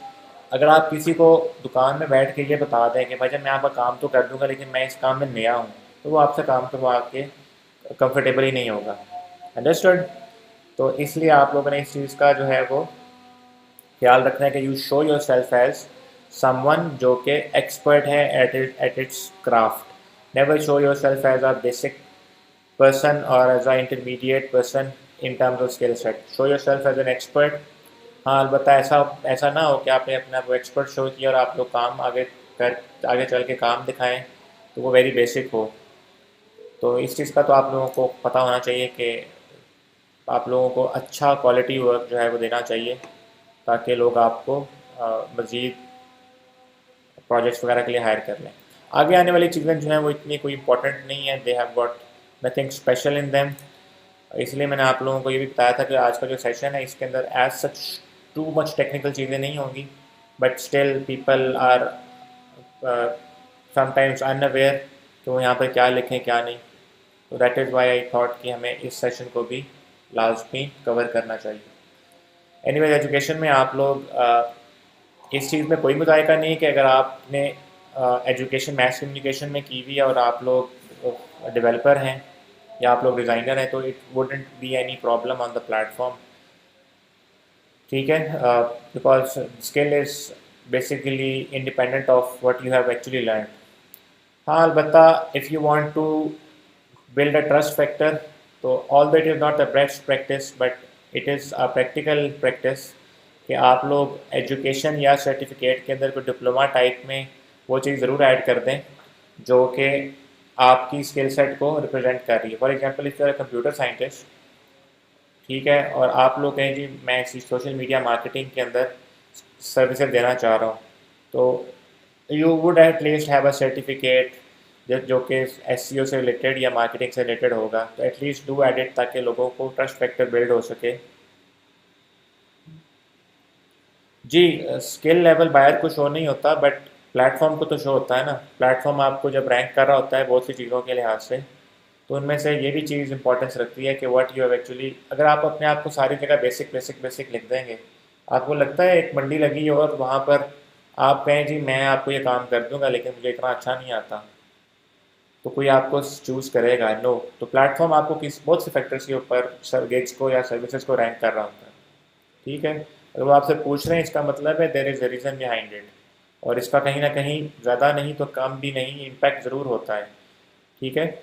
अगर आप किसी को दुकान में बैठ के ये बता दें कि भाई जब मैं आपका काम तो कर दूंगा लेकिन मैं इस काम में नया हूँ, तो वो आपसे काम करवा के कंफर्टेबल ही नहीं होगा। अंडरस्टूड? तो इसलिए आप लोगों ने इस चीज़ का जो है वो ख्याल रखना है कि you show yourself as someone जो कि एक्सपर्ट है at its craft. Never show yourself as a basic person or as an intermediate person in terms of skill set. Show yourself as an expert। हाँ, अलबत्ता ऐसा ना हो कि आपने अपने आप को एक्सपर्ट शो किया और आप लोग काम आगे चल के काम दिखाएं तो वो वेरी बेसिक हो। तो इस चीज़ का तो आप लोगों को पता होना चाहिए कि आप लोगों को अच्छा क्वालिटी वर्क जो है वो देना चाहिए, ताकि लोग आपको मज़ीद प्रोजेक्ट्स वगैरह के लिए हायर कर लें। आगे आने वाली चीज़ें जो हैं वो इतनी कोई इंपॉर्टेंट नहीं है, they have got nothing special in them. इसलिए मैंने आप लोगों को ये भी बताया था कि आज का जो सेशन है इसके अंदर as such too much technical चीज़ें नहीं होंगी, but still people are sometimes unaware कि वो यहाँ पर क्या लिखें क्या नहीं। तो that is why I thought कि हमें इस सेशन को भी लाजमी कवर करना चाहिए। एनीवेज, एजुकेशन में आप लोग इस चीज़ में कोई मुज़ायका नहीं कि अगर आपने एजुकेशन मैथ्स कम्युनिकेशन में की हुई है और आप लोग डेवलपर हैं या आप लोग डिज़ाइनर हैं, तो it wouldn't be any problem on the platform. ठीक है, because skill is basically independent of what you have actually learn. हाँ, अलबत्ता if you want to build a trust factor, तो all that is not a best practice but it is a practical practice कि आप लोग एजुकेशन या सर्टिफिकेट के अंदर कोई डिप्लोमा टाइप में वो चीज़ ज़रूर ऐड कर दें जो कि आपकी स्किल सेट को रिप्रेजेंट कर रही है। For example, if you are computer scientist, ठीक है, और आप लोग कहें जी मैं इसी सोशल मीडिया मार्केटिंग के अंदर सर्विसेज देना चाह रहा हूँ, तो you would at least have a certificate जो कि एसईओ से रिलेटेड या मार्केटिंग से रिलेटेड होगा। तो एटलीस्ट डू एडिट ताकि लोगों को ट्रस्ट फैक्टर बिल्ड हो सके। जी, स्किल लेवल बाहर को शो नहीं होता बट प्लेटफॉर्म को तो शो होता है ना। प्लेटफॉर्म आपको जब रैंक कर रहा होता है बहुत सी चीज़ों के लिहाज से, तो उनमें से ये भी चीज़ इंपॉर्टेंस रखती है कि व्हाट यू हैव एक्चुअली। अगर आप अपने आप को सारी जगह बेसिक बेसिक बेसिक लिख देंगे, आपको लगता है एक मंडी लगी और वहाँ पर आप कहें जी मैं आपको ये काम कर दूँगा लेकिन मुझे इतना अच्छा नहीं आता, तो कोई आपको चूज़ करेगा? नो। तो प्लेटफॉर्म आपको किस बहुत से फैक्टर्स के ऊपर गिग्स को या सर्विसेज को रैंक कर रहा होता है। ठीक है, अगर वो आपसे पूछ रहे हैं इसका मतलब है there is a reason behind it, और इसका कहीं ना कहीं ज़्यादा नहीं तो कम भी नहीं इम्पैक्ट ज़रूर होता है। ठीक है,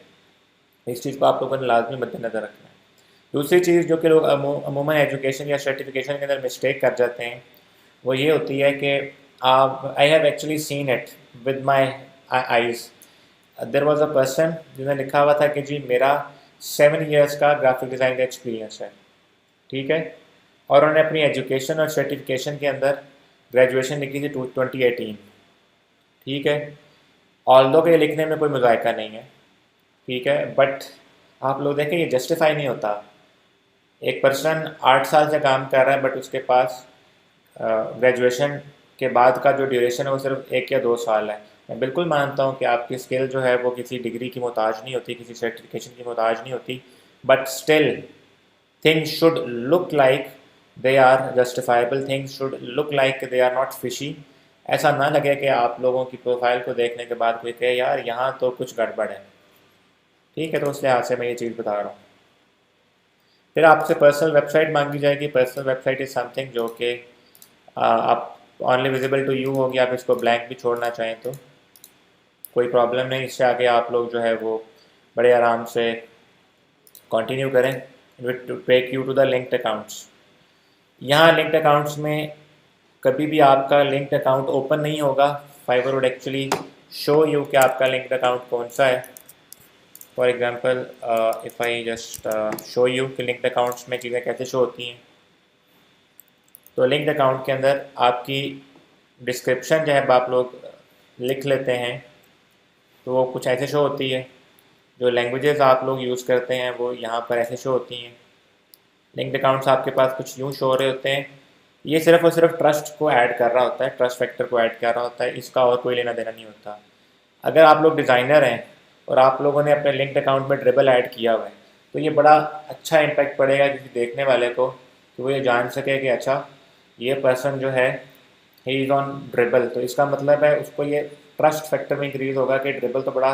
इस चीज़ को आप लोगों ने लाजमी मद्देनज़र रखना है। दूसरी चीज़ जो कि लोग अमूमन एजुकेशन या सर्टिफिकेशन के अंदर मिस्टेक कर जाते हैं वो ये होती है कि आप I have actually seen it with my eyes. There was a person जिन्होंने लिखा हुआ था कि जी मेरा 7 इयर्स का ग्राफिक डिज़ाइन का एक्सपीरियंस है, ठीक है। और उन्होंने अपनी एजुकेशन और सर्टिफिकेशन के अंदर ग्रेजुएशन लिखी थी 2018, ठीक है। ऑल्दो के लिखने में कोई मज़ायका नहीं है, ठीक है, बट आप लोग देखें ये जस्टिफाई नहीं होता। एक पर्सन 8 साल से काम कर रहा है बट उसके पास ग्रेजुएशन के बाद का जो ड्यूरेशन है वो सिर्फ 1 या 2 साल है। मैं बिल्कुल मानता हूँ कि आपकी स्किल जो है वो किसी डिग्री की मोहताज नहीं होती, किसी सर्टिफिकेशन की मोहताज नहीं होती, but still things should look like they are justifiable, things should look like they are not fishy. ऐसा ना लगे कि आप लोगों की प्रोफाइल को देखने के बाद कोई कहे यार यहाँ तो कुछ गड़बड़ है, ठीक है। तो उस लिहाज से मैं ये चीज़ बता रहा हूँ। फिर आपसे पर्सनल वेबसाइट मांगी जाएगी। पर्सनल वेबसाइट इज़ समथिंग जो कि आप ऑनली विजिबल टू यू होगी। आप इसको ब्लैंक भी छोड़ना चाहें तो कोई प्रॉब्लम नहीं। इससे आगे आप लोग जो है वो बड़े आराम से कंटिन्यू करें। Wait to take you to the linked accounts. यहाँ लिंक्ड अकाउंट्स में कभी भी आपका लिंक्ड अकाउंट ओपन नहीं होगा। Fiverr would actually show you कि आपका लिंक्ड अकाउंट कौन सा है। For example if I just show you कि लिंक्ड अकाउंट्स में चीज़ें कैसे शो होती हैं। तो लिंक्ड अकाउंट के अंदर आपकी डिस्क्रिप्शन जो है आप लोग लिख लेते हैं तो वो कुछ ऐसे शो होती है। जो लैंग्वेजेस आप लोग यूज़ करते हैं वो यहाँ पर ऐसे शो होती हैं। लिंक्ड अकाउंट्स आपके पास कुछ यूँ शो हो रहे होते हैं। ये सिर्फ और सिर्फ ट्रस्ट को ऐड कर रहा होता है, ट्रस्ट फैक्टर को ऐड कर रहा होता है, इसका और कोई लेना देना नहीं होता। अगर आप लोग डिज़ाइनर हैं और आप लोगों ने अपने लिंक्ड अकाउंट में ड्रिबल ऐड किया हुआ है तो ये बड़ा अच्छा इम्पैक्ट पड़ेगा किसी देखने वाले को कि वो ये जान सके कि अच्छा ये पर्सन जो है ही इज़ ऑन ड्रिबल। तो इसका मतलब है उसको ये ट्रस्ट फैक्टर में इंक्रीज़ होगा कि ड्रिबल तो बड़ा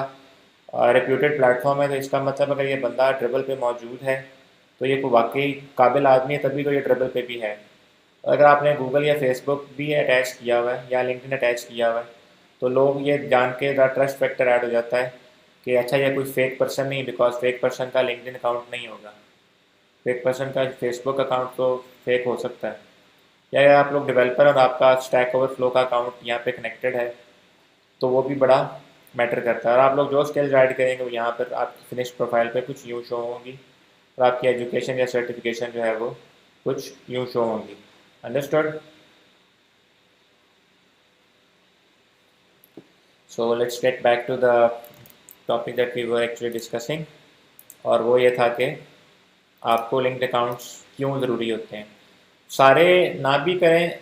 रेप्यूटेड प्लेटफॉर्म है। तो इसका मतलब अगर ये बंदा ड्रिबल पे मौजूद है तो ये कोई वाकई काबिल आदमी है, तभी तो ये ड्रिबल पे भी है। अगर आपने गूगल या फेसबुक भी अटैच किया हुआ है या लिंक्डइन अटैच किया हुआ है तो लोग ये जान के द ट्रस्ट फैक्टर ऐड हो जाता है कि अच्छा ये कोई फेक पर्सन नहीं, बिकॉज फेक पर्सन का लिंक्डइन अकाउंट नहीं होगा, फेक पर्सन का फेसबुक अकाउंट तो फेक हो सकता है। या अगर आप लोग डेवलपर और आपका स्टैक ओवरफ्लो का अकाउंट यहाँ पे कनेक्टेड है तो वो भी बड़ा मैटर करता है। और आप लोग जो स्किल्स ऐड करेंगे वो यहाँ पर आपकी फिनिश प्रोफाइल पे कुछ यूँ शो होंगी और आपकी एजुकेशन या सर्टिफिकेशन जो है वो कुछ यूँ शो होंगी। Understood? So let's get back to the topic that we were actually discussing. और वो ये था कि आपको लिंक्ड अकाउंट्स क्यों ज़रूरी होते हैं। सारे ना भी करें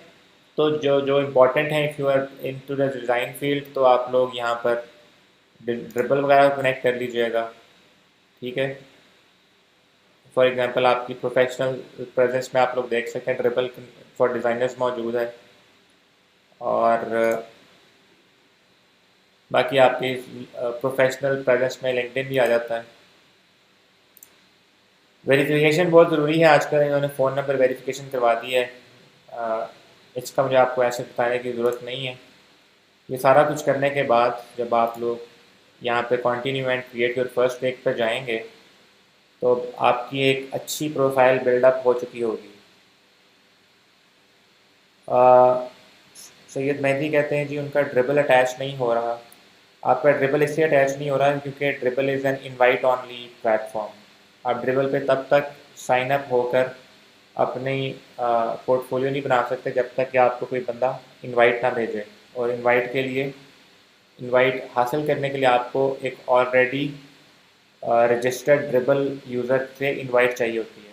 तो जो जो इम्पोर्टेंट हैं, if you are into the design field तो आप लोग यहाँ पर ड्रिबल वगैरह कनेक्ट कर लीजिएगा, ठीक है। फॉर एग्जांपल आपकी प्रोफेशनल प्रेजेंस में आप लोग देख सकते हैं ड्रिबल फॉर डिज़ाइनर्स मौजूद है। और बाकी आपकी प्रोफेशनल प्रेजेंस में लिंक्डइन भी आ जाता है। वेरिफिकेशन बहुत ज़रूरी है। आजकल इन्होंने फ़ोन नंबर वेरिफिकेशन करवा दी है। इसका मुझे आपको ऐसे बताने की ज़रूरत नहीं है। ये सारा कुछ करने के बाद जब आप लोग यहाँ पे continue and create your first page पर जाएंगे तो आपकी एक अच्छी प्रोफाइल बिल्डअप हो चुकी होगी। सैयद मेहदी कहते हैं जी उनका ड्रिबल अटैच नहीं हो रहा। आपका ड्रिबल इसलिए अटैच नहीं हो रहा है क्योंकि Dribbble is an invite only platform. आप ड्रिबल पे तब तक साइन अप होकर अपनी पोर्टफोलियो नहीं बना सकते जब तक कि आपको कोई बंदा इनवाइट ना भेजे। और इनवाइट के लिए, इनवाइट हासिल करने के लिए आपको एक ऑलरेडी रजिस्टर्ड ड्रिबल यूज़र से इनवाइट चाहिए होती है।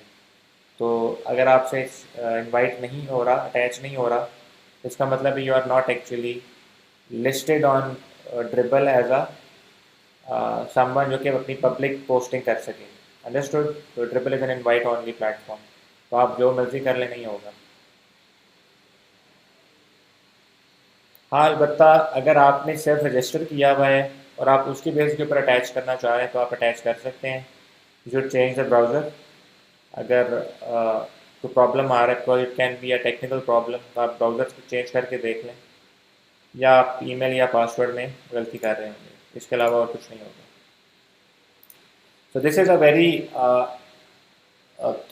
तो अगर आपसे इनवाइट नहीं हो रहा, अटैच नहीं हो रहा, इसका मतलब you are not actually listed on Dribbble as a someone जो कि अपनी पब्लिक पोस्टिंग कर सके। अंडरस्टूड? तो Dribbble is an invite only platform, तो आप जो मर्ज़ी कर ले नहीं होगा। हाँ, अलबत्ता अगर आपने सिर्फ रजिस्टर किया हुआ है और आप उसकी बेस के ऊपर अटैच करना चाह रहे हैं तो आप अटैच कर सकते हैं। You should change the browser. अगर कोई प्रॉब्लम आ रहा है, because it can be a technical problem, तो आप ब्राउज़र को चेंज करके देख लें, या आप ईमेल या पासवर्ड में गलती कर रहे होंगे। इसके अलावा और कुछ नहीं होगा। So this is a very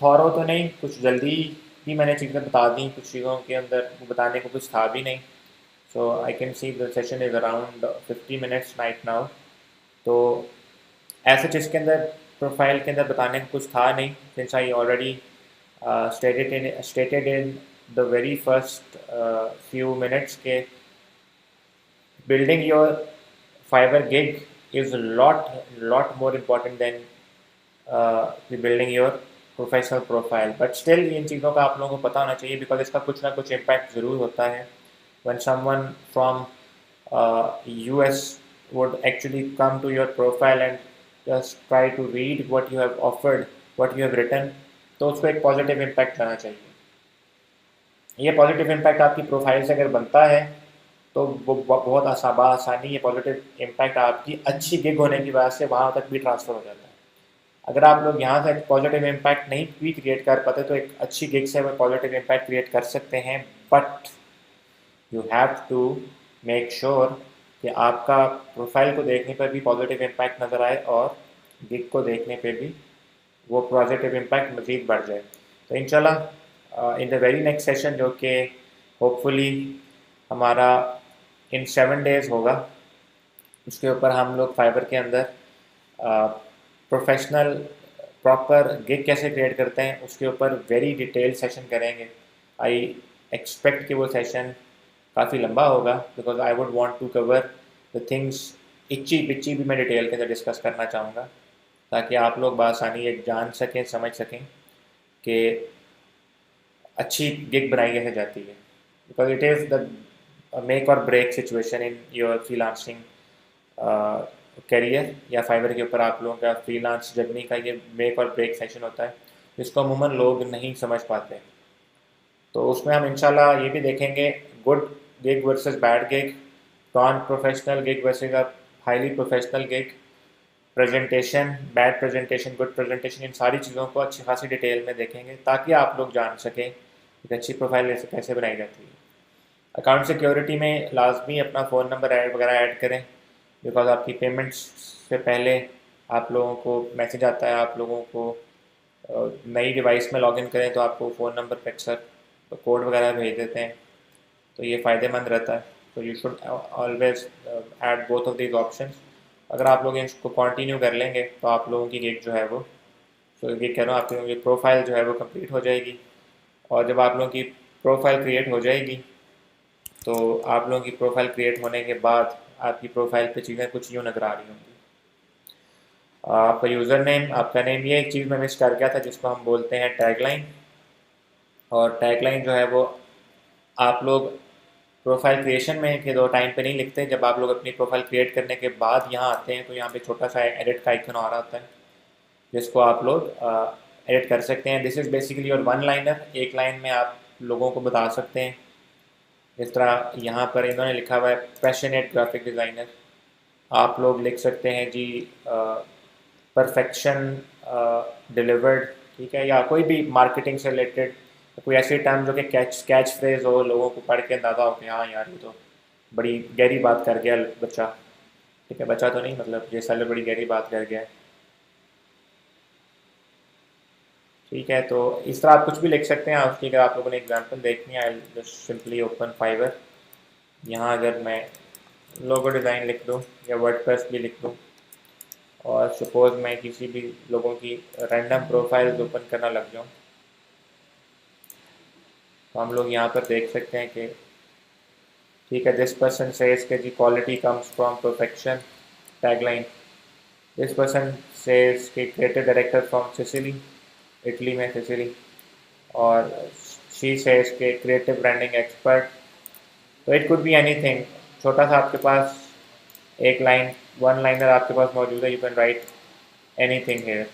thorough तो नहीं, कुछ जल्दी ही मैंने चीज़ें बता दी। कुछ चीज़ों के अंदर बताने को कुछ था भी नहीं। So I can see the session is around 50 minutes right now. तो ऐसा इसके अंदर प्रोफाइल के अंदर बताने का कुछ था नहीं, since I already stated in the very first few minutes के building your Fiverr gig is a lot more important than the building your professional profile. But still in चीज़ों का आप लोगों को पता होना चाहिए, बिकॉज इसका कुछ ना कुछ इम्पैक्ट ज़रूर होता है. when someone from US would actually come to your profile and just try to read what you have offered, what you have written, तो उसको एक पॉजिटिव इम्पैक्ट लाना चाहिए. ये पॉजिटिव इम्पैक्ट आपकी प्रोफाइल से अगर बनता है तो वो बहुत आसानी ये पॉजिटिव इम्पैक्ट आपकी अच्छी गिग होने की वजह से वहाँ तक भी ट्रांसफ़र हो जाता है. अगर आप लोग यहाँ से पॉजिटिव इम्पैक्ट नहीं भी क्रिएट कर पाते तो एक अच्छी गिग से वो पॉजिटिव इम्पैक्ट क्रिएट कर सकते हैं. But you have to make sure कि आपका प्रोफाइल को देखने पर भी पॉजिटिव इम्पैक्ट नज़र आए और गिग को देखने पे भी वो पॉजिटिव इम्पैक्ट मज़ीद बढ़ जाए. तो इंशाल्लाह in the very next session, जो कि होपफुली हमारा इन 7 डेज़ होगा, उसके ऊपर हम लोग फाइबर के अंदर प्रोफेशनल प्रॉपर गिग कैसे क्रिएट करते हैं उसके ऊपर वेरी डिटेल सेशन करेंगे. आई एक्सपेक्ट कि वो सेशन काफ़ी लंबा होगा, because I would want to cover the things इच्ची पिच्ची भी मैं डिटेल के अंदर डिस्कस करना चाहूँगा, ताकि आप लोग बआसानी ये जान सकें, समझ सकें कि अच्छी गिग बनाई कैसे जाती है. Because it is the make और break situation in your freelancing career, या फाइबर के ऊपर आप लोगों का फ्रीलांस जर्नी का ये मेक और ब्रेक सेशन होता है, जिसको अमूमन लोग नहीं समझ पाते. तो उसमें हम इंशाल्लाह ये भी देखेंगे good gig versus bad gig, non professional gig versus a highly professional gig, presentation, bad presentation, good presentation, इन सारी चीज़ों को अच्छी खासी डिटेल में देखेंगे ताकि आप लोग जान सकें एक अच्छी प्रोफाइल कैसे बनाई जाती है. अकाउंट सिक्योरिटी में लाजमी अपना फ़ोन नंबर वगैरह ऐड करें, बिकॉज आपकी पेमेंट्स से पहले आप लोगों को मैसेज आता है, आप लोगों को नई डिवाइस में लॉगिन करें तो आपको फ़ोन नंबर पे अक्सर कोड वगैरह भेज देते हैं, तो ये फ़ायदेमंद रहता है. तो you should always add both of these options. अगर आप लोग इसको कंटिन्यू कर लेंगे तो आप लोगों की गिग जो है वो, तो ये कह रहा हूँ, आप लोगों की प्रोफाइल जो है वो कंप्लीट हो जाएगी. और जब आप लोगों की प्रोफाइल क्रिएट हो जाएगी तो आप लोगों की प्रोफाइल क्रिएट होने के बाद आपकी प्रोफाइल पे चीज़ें कुछ यूँ नज़र आ रही होंगी. आपका यूज़र नेम, आपका नेम, ये एक चीज़ मैं मिस कर गया था जिसको हम बोलते हैं टैगलाइन. और टैगलाइन जो है वो आप लोग प्रोफाइल क्रिएशन में के दो टाइम पे नहीं लिखते. जब आप लोग अपनी प्रोफाइल क्रिएट करने के बाद यहाँ आते हैं तो यहाँ पे छोटा सा एडिट का आइकन आ रहा होता है, जिसको आप लोग एडिट कर सकते हैं. This is basically your one liner. एक लाइन में आप लोगों को बता सकते हैं. इस तरह यहाँ पर इन्होंने लिखा हुआ है पैशनेट ग्राफिक डिज़ाइनर. आप लोग लिख सकते हैं जी परफेक्शन डिलीवर्ड, ठीक है, या कोई भी मार्केटिंग से रिलेटेड कोई ऐसी टर्म जो कि कैच फ्रेज हो, लोगों को पढ़ के अंदाज़ा हो कि हाँ यार ये तो बड़ी गहरी बात कर गया बच्चा. ठीक है, बच्चा तो नहीं, मतलब ये सेलर बड़ी गहरी बात कर गया. ठीक है, तो इस तरह आप कुछ भी लिख सकते हैं. उसकी अगर आप लोगों ने एग्जांपल देखनी है, I just simply open Fiverr. यहाँ अगर मैं लोगो डिज़ाइन लिख दूँ या वर्डप्रेस भी लिख दूँ, और सपोज मैं किसी भी लोगों की रैंडम प्रोफाइल ओपन करना लग जाऊँ, तो हम लोग यहाँ पर देख सकते हैं कि ठीक है, दिस पर्सन सेज के जी quality comes from perfection. Tagline, this person says के creative director from Sicily, Italy में सिसिली. और शी सेज के क्रिएटिव ब्रांडिंग एक्सपर्ट. तो इट कुड बी एनीथिंग. छोटा सा आपके पास एक लाइन, वन लाइनर आपके पास मौजूद है. You can write anything here.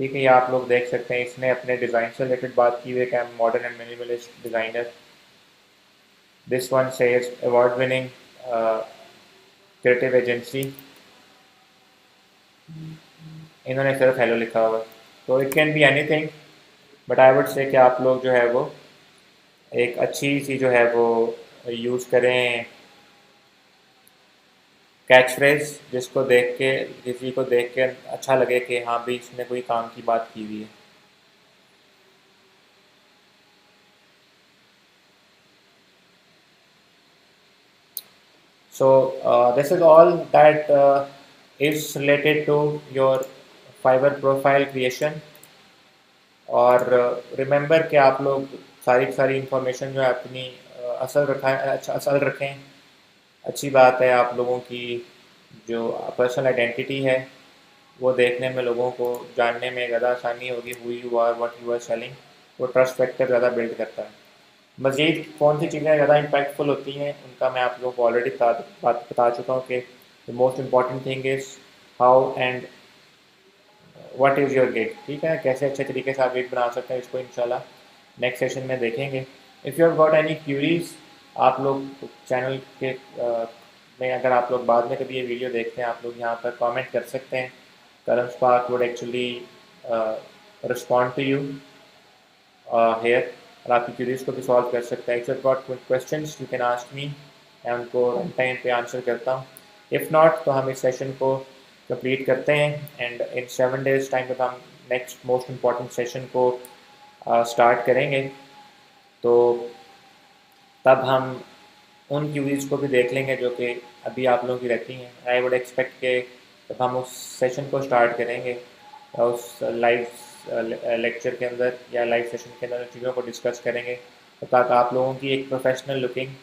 ठीक है, ये आप लोग देख सकते हैं. इसने अपने डिज़ाइन से रिलेटेड बात की हुई है कि I M modern and minimalist designer. This one says award winning creative agency. इन्होंने सिर्फ हेलो लिखा हुआ है. तो it can be anything, but I would say कि आप लोग जो है वो एक अच्छी सी जो है वो यूज़ करें कैच फ्रेज, जिसको देख के किसी को देख के अच्छा लगे कि हाँ भी इसने कोई काम की बात की हुई है. So this is all that is related to your Fiverr profile creation. और रिमेंबर कि आप लोग सारी सारी इंफॉर्मेशन जो है अपनी असल रखें। अच्छी बात है, आप लोगों की जो पर्सनल आइडेंटिटी है वो देखने में, लोगों को जानने में ज़्यादा आसानी होगी। Who you are, what you are selling, वो ट्रस्ट फैक्टर ज़्यादा बिल्ड करता है। मज़ीद कौन सी चीज़ें ज़्यादा इम्पैक्टफुल होती हैं उनका मैं आप लोगों को ऑलरेडी बता चुका हूँ कि the most important thing is how and what is your gig. ठीक है, कैसे अच्छे तरीके से आप गिग बना सकते हैं, इसको इंशाल्लाह नेक्स्ट सेशन में देखेंगे। If you have got any curies, आप लोग चैनल के में अगर आप लोग बाद में कभी ये वीडियो देखते हैं, आप लोग यहाँ पर कमेंट कर सकते हैं। Karam Spark would actually respond to you here, और आपकी क्यूरीज को भी सॉल्व कर सकता है। If you have got questions you can ask me, मैं उनको टाइम पे आंसर करता हूँ। इफ़ नॉट तो हम इस सेशन को कंप्लीट करते हैं एंड इन 7 days टाइम पर हम नेक्स्ट मोस्ट इम्पॉर्टेंट सेशन को स्टार्ट करेंगे। तो तब हम उन क्यूरीज को भी देख लेंगे जो कि अभी आप लोगों की रहती हैं। आई वुड एक्सपेक्ट के जब हम उस सेशन को स्टार्ट करेंगे या उस लाइव लेक्चर के अंदर या लाइव सेशन के अंदर चीज़ों को डिस्कस करेंगे, तो ताकि आप लोगों की एक प्रोफेशनल लुकिंग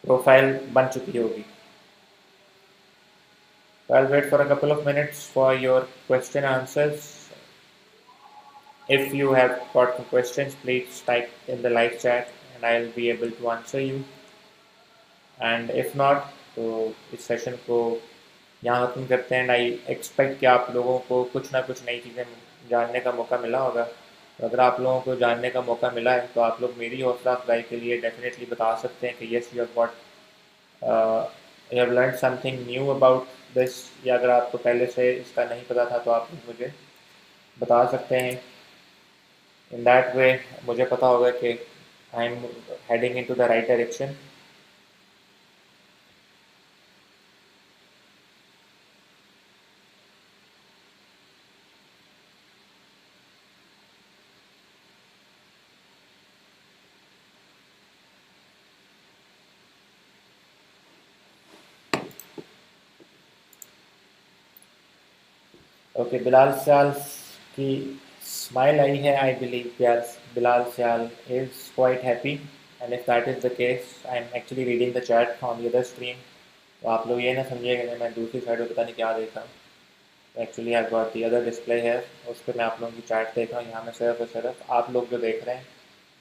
प्रोफाइल बन चुकी होगी। I'll wait for a couple of minutes for your question answers. If you have got some questions, please type in the live chat and I'll be able to answer you. And if not तो इस सेशन को यहाँ ख़त्म करते हैं। एंड आई एक्सपेक्ट कि आप लोगों को कुछ ना कुछ नई चीज़ें जानने का मौका मिला होगा। तो अगर आप लोगों को जानने का मौका मिला है तो आप लोग मेरी हौसला अफजाई के लिए डेफिनेटली बता सकते हैं कि yes you have got you have learn something knew about this, या अगर आपको पहले से इसका नहीं पता था तो आप मुझे बता सकते हैं। इन दैट वे मुझे पता होगा कि I am heading into the right direction. Okay, Bilal Sial की स्माइल आई है। I believe Bilal Sial is quite happy, and if that is the case I am actually reading the chat on the other screen. तो आप लोग ये ना समझिएगा कि मैं दूसरी साइड पर पता नहीं क्या देख रहा हूँ। Actually I got the other display है, उस पर मैं आप लोगों की चैट देख रहा हूँ। यहाँ मैं सिर्फ और सिर्फ आप लोग जो देख रहे हैं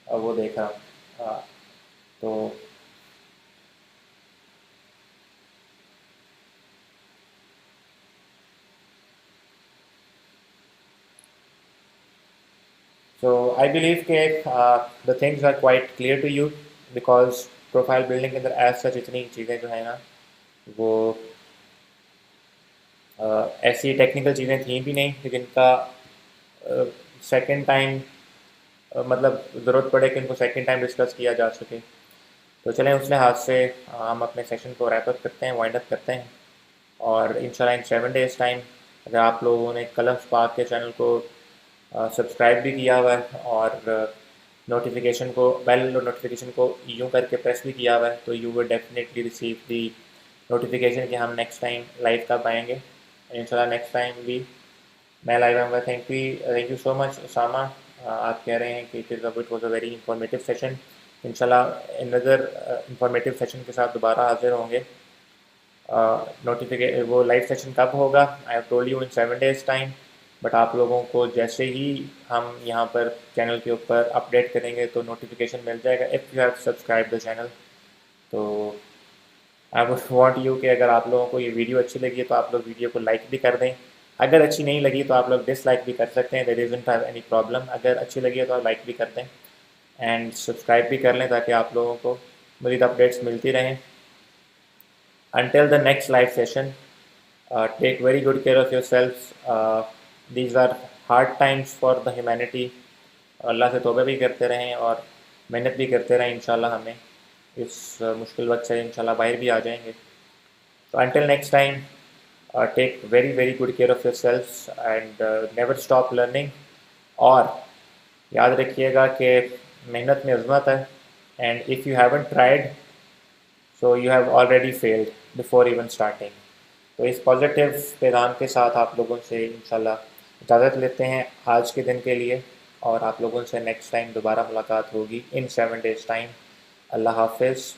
और वो देख रहा हूँ। तो So I believe that the things are quite clear to you because profile building के अंदर एज सच इतनी चीज़ें जो है ना वो ऐसी टेक्निकल चीज़ें थी भी नहीं कि जिनका सेकंड टाइम मतलब ज़रूरत पड़े कि इनको सेकंड टाइम डिस्कस किया जा सके। तो चलें उस लिहाज से हम अपने सेशन को रैप अप करते हैं, वाइंड अप करते हैं। और इंशाल्लाह इन 7 days टाइम अगर आप लोगों ने कलम स्पार्क के चैनल को सब्सक्राइब भी किया हुआ है और नोटिफिकेशन को बेल नोटिफिकेशन को यूँ करके प्रेस भी किया हुआ है, तो you will definitely receive the notification कि हम नेक्स्ट टाइम लाइव कब आएंगे। इंशाल्लाह नेक्स्ट टाइम भी मैं लाइव आऊँगा। Thank you so much Usama. आप कह रहे हैं कि it was a very informative session. इंशाल्लाह अनदर इंफॉर्मेटिव सेशन के साथ दोबारा हाजिर होंगे। वो लाइव सेशन कब होगा I have told you in 7 days time, but आप लोगों को जैसे ही हम यहाँ पर चैनल के ऊपर अपडेट करेंगे तो नोटिफिकेशन मिल जाएगा if you have subscribe the channel. तो आई वुड वांट यू कि अगर आप लोगों को ये वीडियो अच्छी लगी है तो आप लोग वीडियो को लाइक भी कर दें। अगर अच्छी नहीं लगी तो आप लोग डिसलाइक भी कर सकते हैं, there isn't have any problem. अगर अच्छी लगी है तो आप लाइक भी कर दें एंड सब्सक्राइब भी कर लें ताकि आप लोगों को मज़ीद अपडेट्स मिलती रहें। Until the next live session, take very good care of yourselves. These are hard times for the humanity. अल्लाह से तौबा भी करते रहें और मेहनत भी करते रहें। इंशाल्लाह हमें इस मुश्किल वक्त से इंशाल्लाह बाहर भी आ जाएंगे। तो until next time, take very very good care of yourselves and never stop learning. और याद रखिएगा कि मेहनत में अज़मत है, and if you haven't tried, so you have already failed. Before even starting. तो इस पॉजिटिव पैगाम के साथ आप लोगों से इंशाल्लाह इजाज़त लेते हैं आज के दिन के लिए, और आप लोगों से नेक्स्ट टाइम दोबारा मुलाकात होगी इन 7 days टाइम। अल्लाह हाफ़िज़।